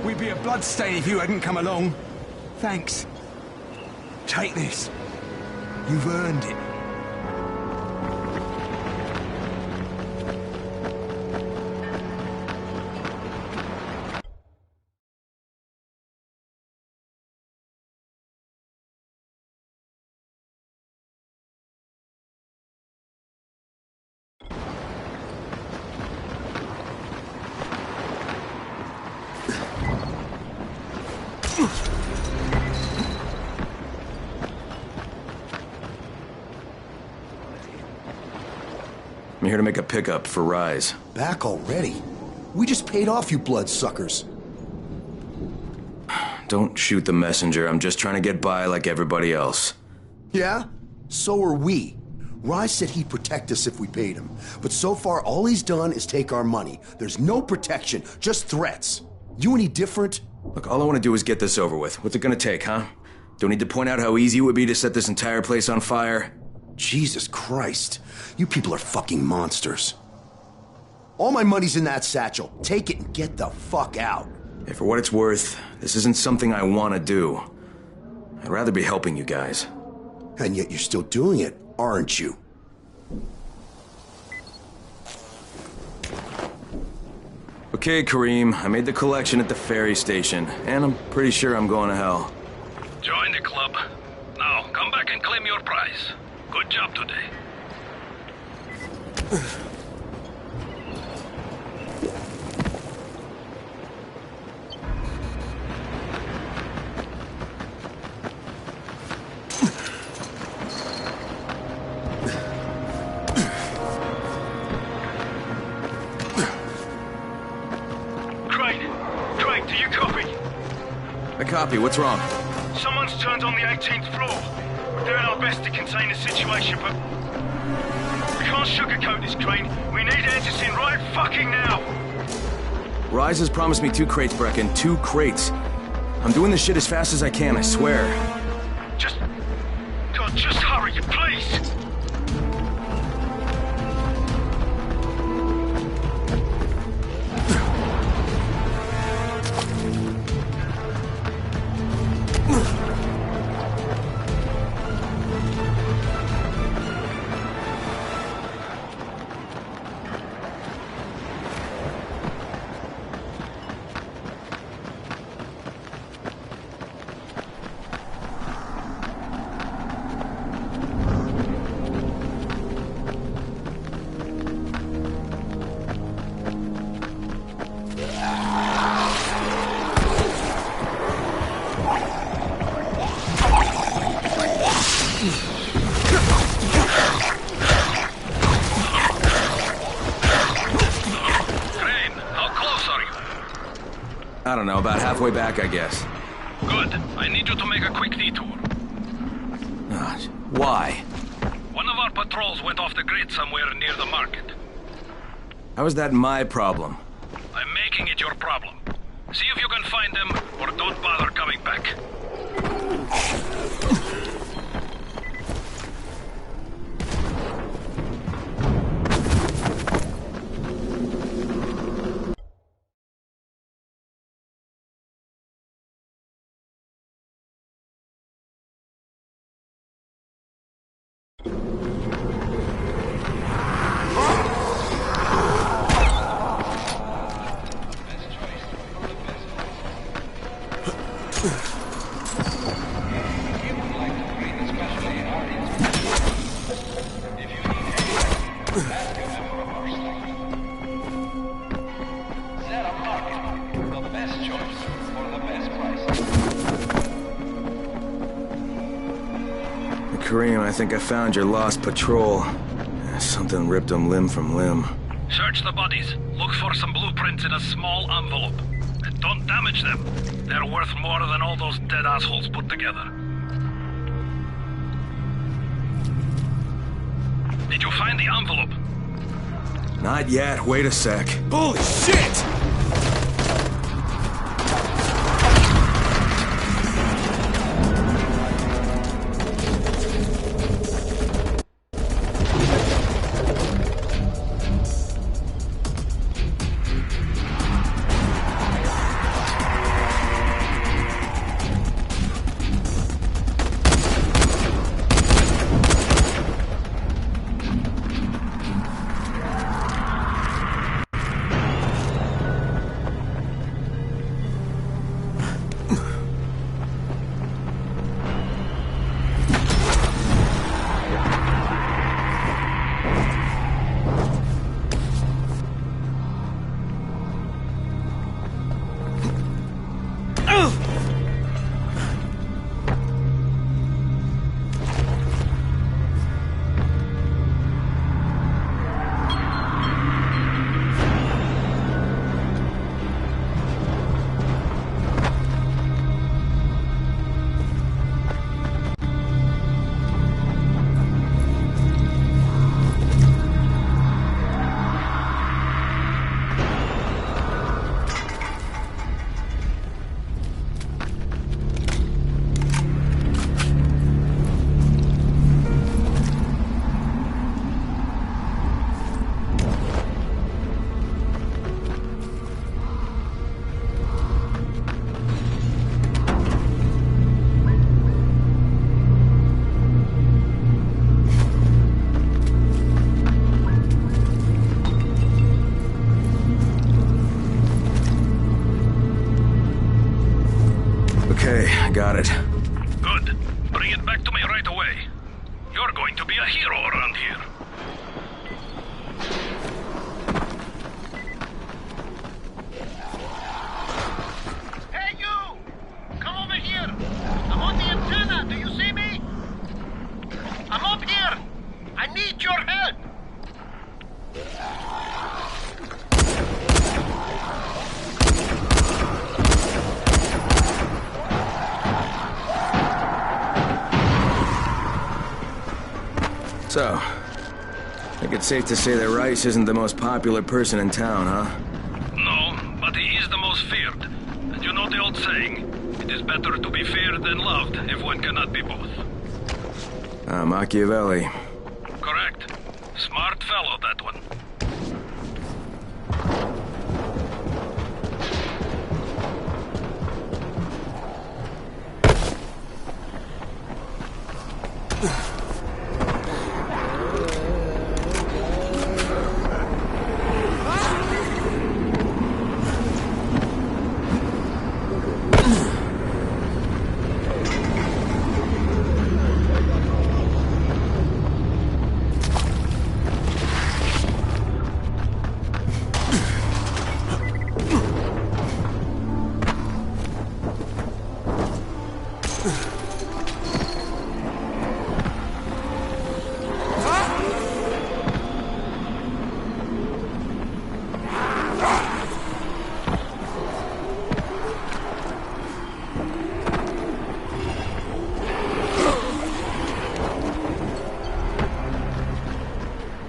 Speaker 21: We'd be a bloodstain if you hadn't come along. Thanks. Take this. You've earned it.
Speaker 8: I'm here to make a pickup for Rise.
Speaker 17: Back already? We just paid off, you bloodsuckers.
Speaker 8: Don't shoot the messenger. I'm just trying to get by like everybody else.
Speaker 17: Yeah? So are we. Rise said he'd protect us if we paid him. But so far, all he's done is take our money. There's no protection, just threats. You any different?
Speaker 8: Look, all I want to do is get this over with. What's it gonna take, huh? Don't need to point out how easy it would be to set this entire place on fire?
Speaker 17: Jesus Christ. You people are fucking monsters. All my money's in that satchel. Take it and get the fuck out.
Speaker 8: Hey, for what it's worth, this isn't something I want to do. I'd rather be helping you guys.
Speaker 17: And yet you're still doing it, aren't you?
Speaker 8: Okay, Kareem, I made the collection at the ferry station, and I'm pretty sure I'm going to hell.
Speaker 10: Join the club. Now, come back and claim your prize. Good job today.
Speaker 11: Crane, do you copy?
Speaker 8: I copy. What's wrong?
Speaker 11: Someone's turned on the 18th floor. We're doing our best to contain the situation, but we can't sugarcoat this, Crane. We need Anderson right fucking now.
Speaker 8: Rise has promised me 2 crates, Brecken. 2 crates. I'm doing this shit as fast as I can, I swear.
Speaker 11: God, just hurry, please.
Speaker 8: I don't know, about halfway back, I guess.
Speaker 10: Good. I need you to make a quick detour.
Speaker 8: Why?
Speaker 10: One of our patrols went off the grid somewhere near the market.
Speaker 8: How is that my problem?
Speaker 10: I'm making it your problem. See if you can find them, or don't bother coming back.
Speaker 8: Kareem, I think I found your lost patrol. Something ripped them limb from limb.
Speaker 10: Search the bodies. Look for some blueprints in a small envelope. And don't damage them. They're worth more than all those dead assholes put together. Did you find the envelope?
Speaker 8: Not yet. Wait a sec. Holy shit! Okay, got it.
Speaker 10: Good. Bring it back to me right away. You're going to be a hero around here.
Speaker 2: Hey, you! Come over here! I'm on the antenna, do you see me? I'm up here! I need your help!
Speaker 8: So, I think it's safe to say that Rice isn't the most popular person in town, huh?
Speaker 10: No, but he is the most feared. And you know the old saying, it is better to be feared than loved if one cannot be both.
Speaker 8: Machiavelli.
Speaker 10: Correct. Smart fellow, that one.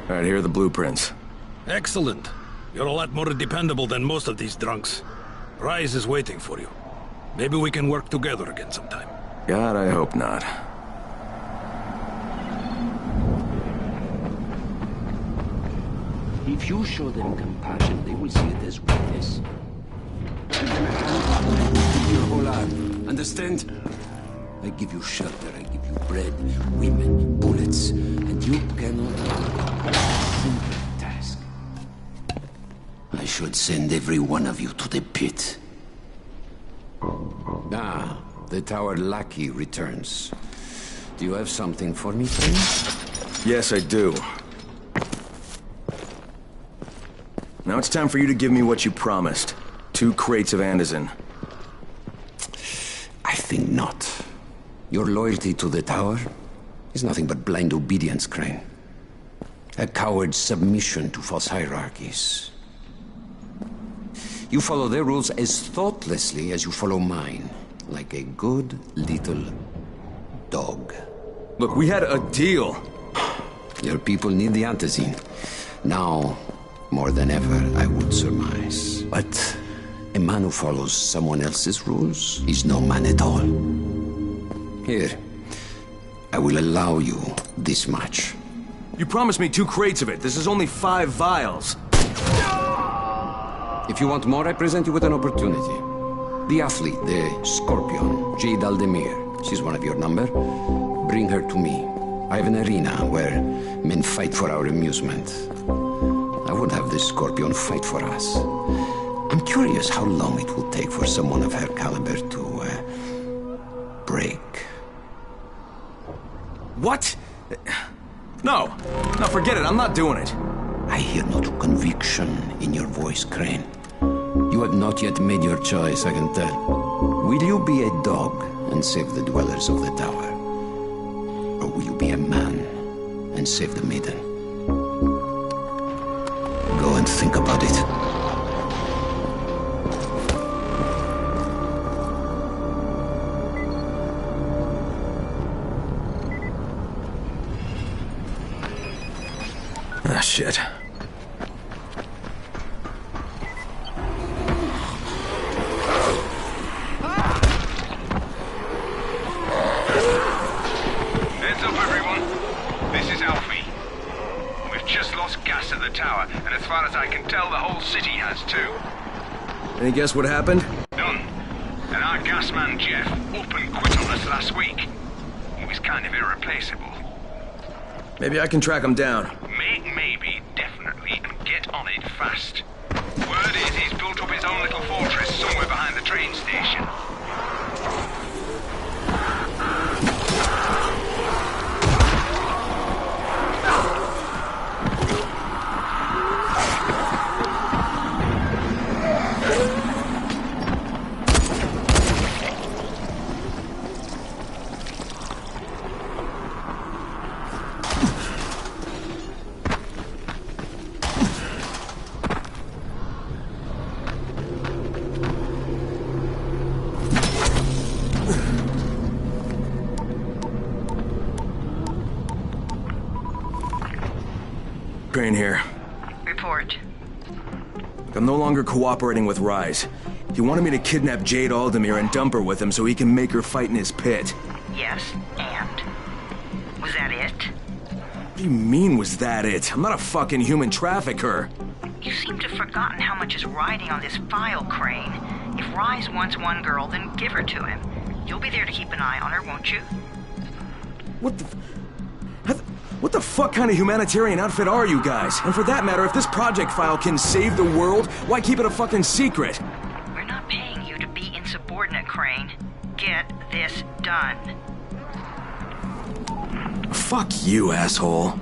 Speaker 8: All right, here are the blueprints.
Speaker 10: Excellent. You're a lot more dependable than most of these drunks. Rise is waiting for you. Maybe we can work together again sometime.
Speaker 8: God, I hope not.
Speaker 20: If you show them compassion, they will see it as weakness. Give them a hand, give your whole arm. Understand? I give you shelter, I give you bread, women, bullets, and you cannot do a simple task. I should send every one of you to the pit. Ah, the tower lackey returns. Do you have something for me, friend?
Speaker 8: Yes, I do. Now it's time for you to give me what you promised. 2 crates of Andazin.
Speaker 20: I think not. Your loyalty to the tower is nothing but blind obedience, Crane. A coward's submission to false hierarchies. You follow their rules as thoughtlessly as you follow mine, like a good little dog.
Speaker 8: Look, we had a deal.
Speaker 20: Your people need the Antizin. Now, more than ever, I would surmise. But a man who follows someone else's rules is no man at all. Here, I will allow you this much.
Speaker 8: You promised me 2 crates of it. This is only 5 vials.
Speaker 20: If you want more, I present you with an opportunity. The athlete, the Scorpion, Jade Aldemir. She's one of your number. Bring her to me. I have an arena where men fight for our amusement. I would have the Scorpion fight for us. I'm curious how long it will take for someone of her caliber to, break.
Speaker 8: What? No. No, forget it. I'm not doing it.
Speaker 20: I hear no conviction in your voice, Crane. You have not yet made your choice, I can tell. Will you be a dog and save the dwellers of the tower? Or will you be a man and save the maiden? Go and think about it.
Speaker 8: Ah, shit.
Speaker 11: Heads up, everyone. This is Alfie. We've just lost gas at the tower, and as far as I can tell, the whole city has too.
Speaker 8: Any guess what happened?
Speaker 11: None. And our gas man, Jeff, up and quit on us last week. He was kind of irreplaceable.
Speaker 8: Maybe I can track him down.
Speaker 11: Maybe, definitely, and get on it fast. Word is he's built up his own little fortress somewhere behind the train station.
Speaker 8: Crane here.
Speaker 1: Report.
Speaker 8: I'm no longer cooperating with Rise. He wanted me to kidnap Jade Aldemir and dump her with him so he can make her fight in his pit.
Speaker 1: Yes, and? Was that it?
Speaker 8: What do you mean, was that it? I'm not a fucking human trafficker.
Speaker 1: You seem to have forgotten how much is riding on this file, Crane. If Rise wants one girl, then give her to him. You'll be there to keep an eye on her, won't you?
Speaker 8: What the fuck kind of humanitarian outfit are you guys? And for that matter, if this project file can save the world, why keep it a fucking secret?
Speaker 1: We're not paying you to be insubordinate, Crane. Get this done.
Speaker 8: Fuck you, asshole.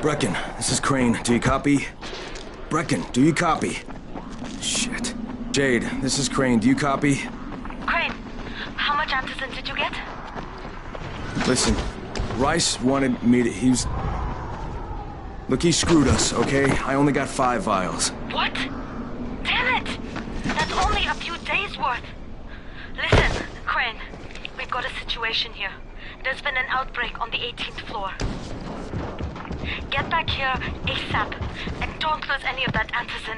Speaker 8: Brecken, this is Crane. Do you copy? Brecken, do you copy? Shit. Jade, this is Crane. Do you copy?
Speaker 6: Crane, how much antizin did you get?
Speaker 8: Listen, Rice wanted me to... Look, he screwed us, okay? I only got 5 vials.
Speaker 6: What? Damn it! That's only a few days' worth. Listen, Crane, we've got a situation here. There's been an outbreak on the 18th floor. Get back here ASAP, and don't lose any of that antizin.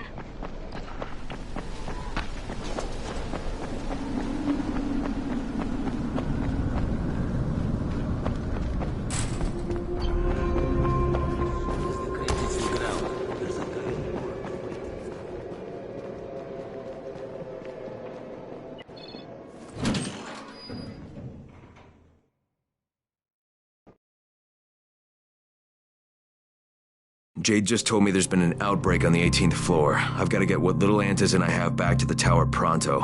Speaker 8: Jade just told me there's been an outbreak on the 18th floor. I've got to get what little antizin I have back to the tower pronto.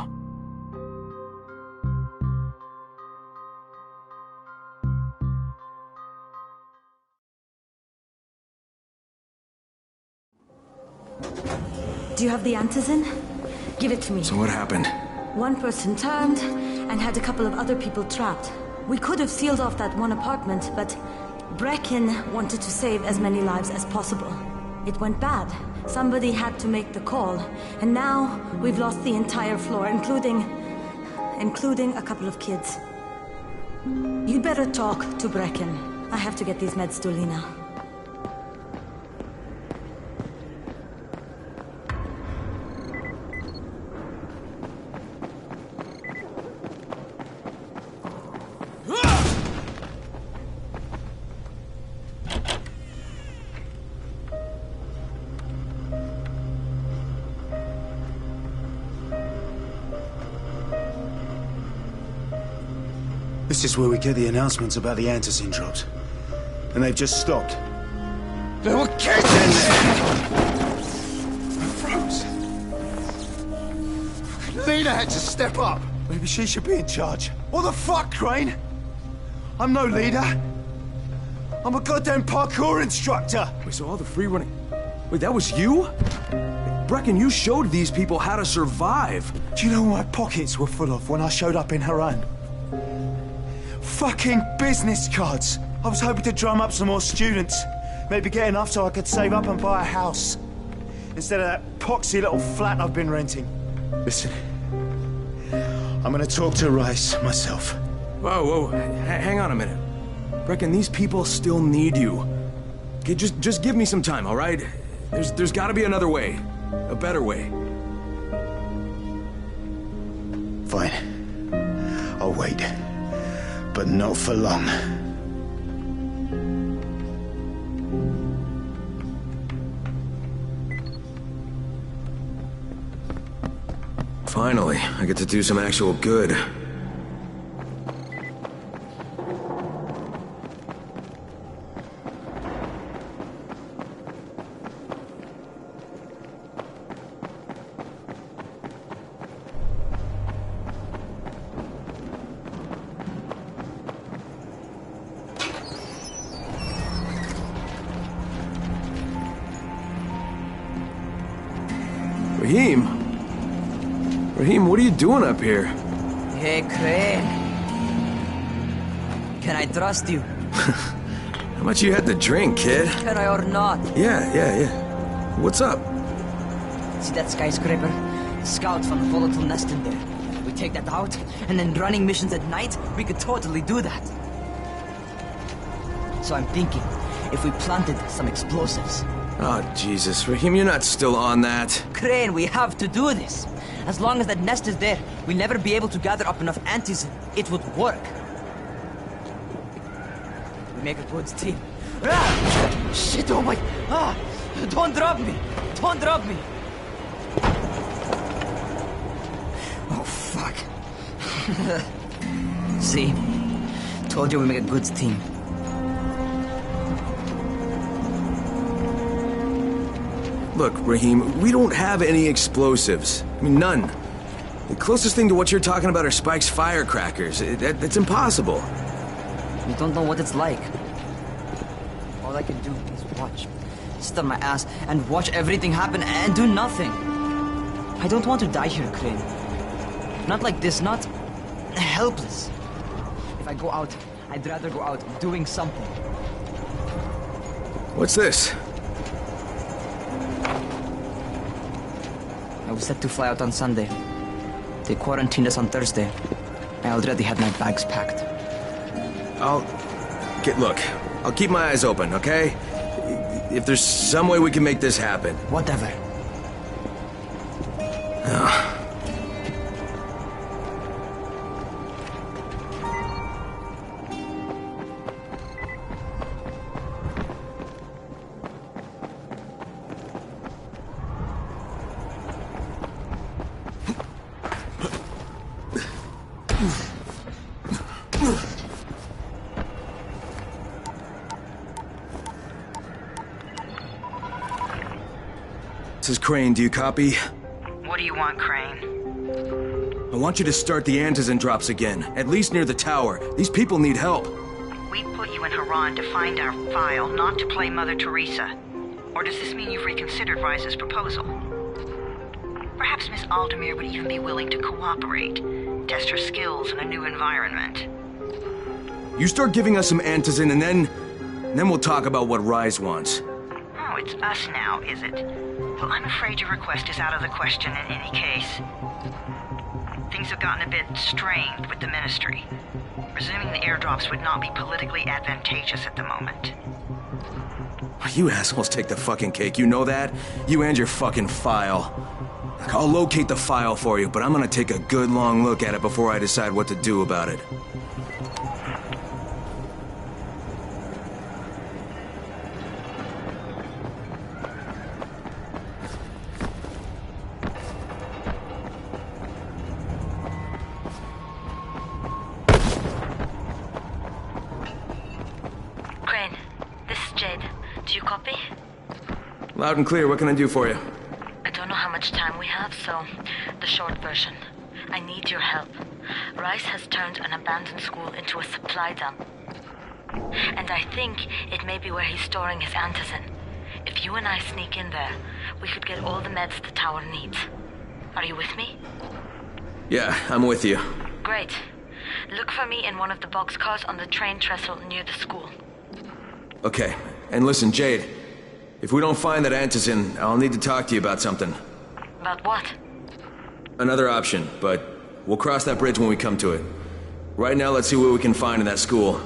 Speaker 5: Do you have the antizin? Give it to me.
Speaker 8: So what happened?
Speaker 5: One person turned and had a couple of other people trapped. We could have sealed off that one apartment, but Brecken wanted to save as many lives as possible. It went bad. Somebody had to make the call, and now we've lost the entire floor, including a couple of kids. You'd better talk to Brecken. I have to get these meds to Lena.
Speaker 3: This is where we get the announcements about the antizin drops. And they've just stopped.
Speaker 21: There were kids in there! I froze. Lena had to step up. Maybe she should be in charge. What the fuck, Crane? I'm no leader. I'm a goddamn parkour instructor.
Speaker 8: Wait, so all the free running... Wait, that was you? Brecken, you showed these people how to survive.
Speaker 21: Do you know what my pockets were full of when I showed up in Haran? Fucking business cards. I was hoping to drum up some more students. Maybe get enough so I could save up and buy a house. Instead of that poxy little flat I've been renting.
Speaker 3: Listen. I'm gonna talk to Rice myself.
Speaker 8: Whoa, hang on a minute. Brecken, these people still need you. Okay, just give me some time, all right? There's gotta be another way. A better way.
Speaker 3: Fine. I'll wait. But not for long.
Speaker 8: Finally, I get to do some actual good. Rahim, what are you doing up here?
Speaker 18: Hey, Crane. Can I trust you?
Speaker 8: How much you had to drink, kid?
Speaker 18: Can I or not?
Speaker 8: Yeah. What's up?
Speaker 18: See that skyscraper? Scouts from the volatile nest in there. We take that out, and then running missions at night, we could totally do that. So I'm thinking, if we planted some explosives.
Speaker 8: Oh, Jesus. Rahim, you're not still on that.
Speaker 18: Crane, we have to do this. As long as that nest is there, we'll never be able to gather up enough antizin. It would work. We make a good team. Ah! Shit, oh my... Ah! Don't drop me! Don't drop me! Oh, fuck. See? Told you we make a good team.
Speaker 8: Look, Rahim, we don't have any explosives. I mean, none. The closest thing to what you're talking about are Spike's firecrackers. That's impossible.
Speaker 18: You don't know what it's like. All I can do is watch. sit on my ass and watch everything happen and do nothing. I don't want to die here, Crane. Not like this, not helpless. If I go out, I'd rather go out doing something.
Speaker 8: What's this?
Speaker 18: I was set to fly out on Sunday. They quarantined us on Thursday. I already had my bags packed.
Speaker 8: Look, I'll keep my eyes open, okay? If there's some way we can make this happen.
Speaker 18: Whatever.
Speaker 8: This is Crane, do you copy?
Speaker 1: What do you want, Crane?
Speaker 8: I want you to start the Antizin drops again, at least near the tower. These people need help.
Speaker 1: We put you in Haran to find our file, not to play Mother Teresa. Or does this mean you've reconsidered Rise's proposal? Perhaps Miss Aldemir would even be willing to cooperate, test her skills in a new environment.
Speaker 8: You start giving us some Antizin and then we'll talk about what Rise wants.
Speaker 1: Oh, it's us now, is it? Well, I'm afraid your request is out of the question in any case. Things have gotten a bit strained with the Ministry. Resuming the airdrops would not be politically advantageous at the moment.
Speaker 8: You assholes take the fucking cake, you know that? You and your fucking file. Look, I'll locate the file for you, but I'm gonna take a good long look at it before I decide what to do about it. Loud and clear, what can I do for you?
Speaker 5: I don't know how much time we have, so the short version. I need your help. Rice has turned an abandoned school into a supply dump. And I think it may be where he's storing his Antizin. If you and I sneak in there, we could get all the meds the tower needs. Are you with me?
Speaker 8: Yeah, I'm with you.
Speaker 5: Great. Look for me in one of the boxcars on the train trestle near the school.
Speaker 8: Okay, and listen, Jade. If we don't find that Antizin, I'll need to talk to you about something.
Speaker 5: About what?
Speaker 8: Another option, but we'll cross that bridge when we come to it. Right now, let's see what we can find in that school.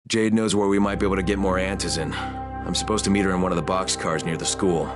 Speaker 8: Jade knows where we might be able to get more Antizin. I'm supposed to meet her in one of the boxcars near the school.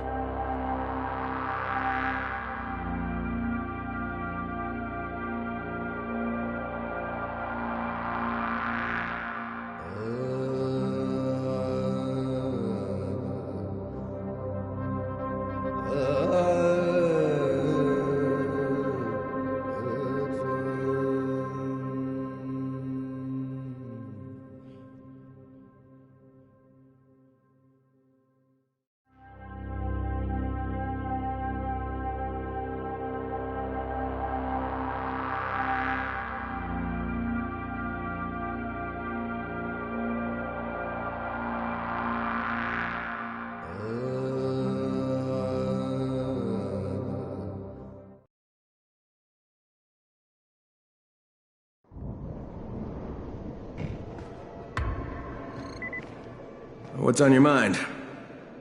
Speaker 8: What's on your mind?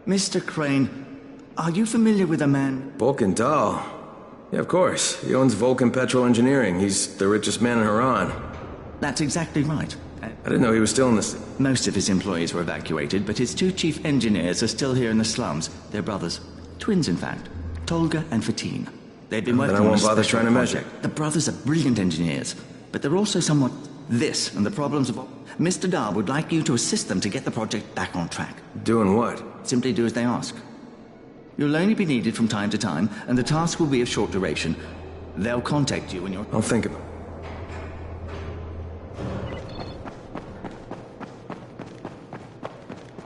Speaker 7: Mr. Crane, are you familiar with a man?
Speaker 8: Vulcan Dahl. Yeah, of course. He owns Vulcan Petrol Engineering. He's the richest man in Haran.
Speaker 7: That's exactly right.
Speaker 8: I didn't know he was still in this.
Speaker 7: Most of his employees were evacuated, but his two chief engineers are still here in the slums. They're brothers. Twins, in fact. Tolga and Fatine. They've been working on a
Speaker 8: won't bother
Speaker 7: special
Speaker 8: trying to measure.
Speaker 7: project. The brothers are brilliant engineers, but they're also somewhat this and the problems of... Mr. Dahl would like you to assist them to get the project back on track.
Speaker 8: Doing what?
Speaker 7: Simply do as they ask. You'll only be needed from time to time, and the task will be of short duration. They'll contact you when you're...
Speaker 8: I'll think about it.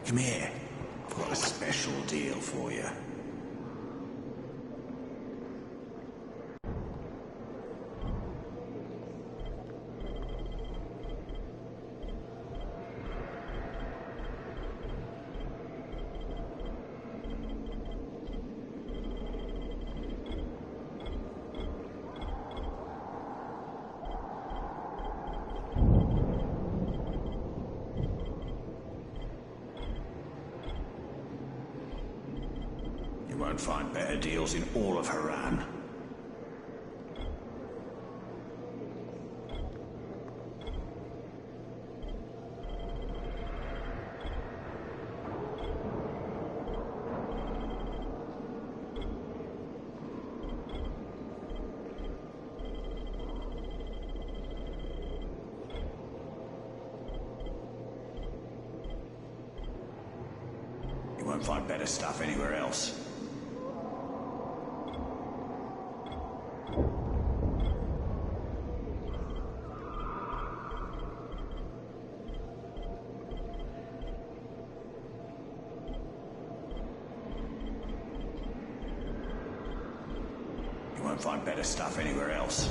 Speaker 14: Come here. I've got a special deal for you. You won't find better deals in all of Haran. You won't find better stuff anywhere else. You won't find better stuff anywhere else.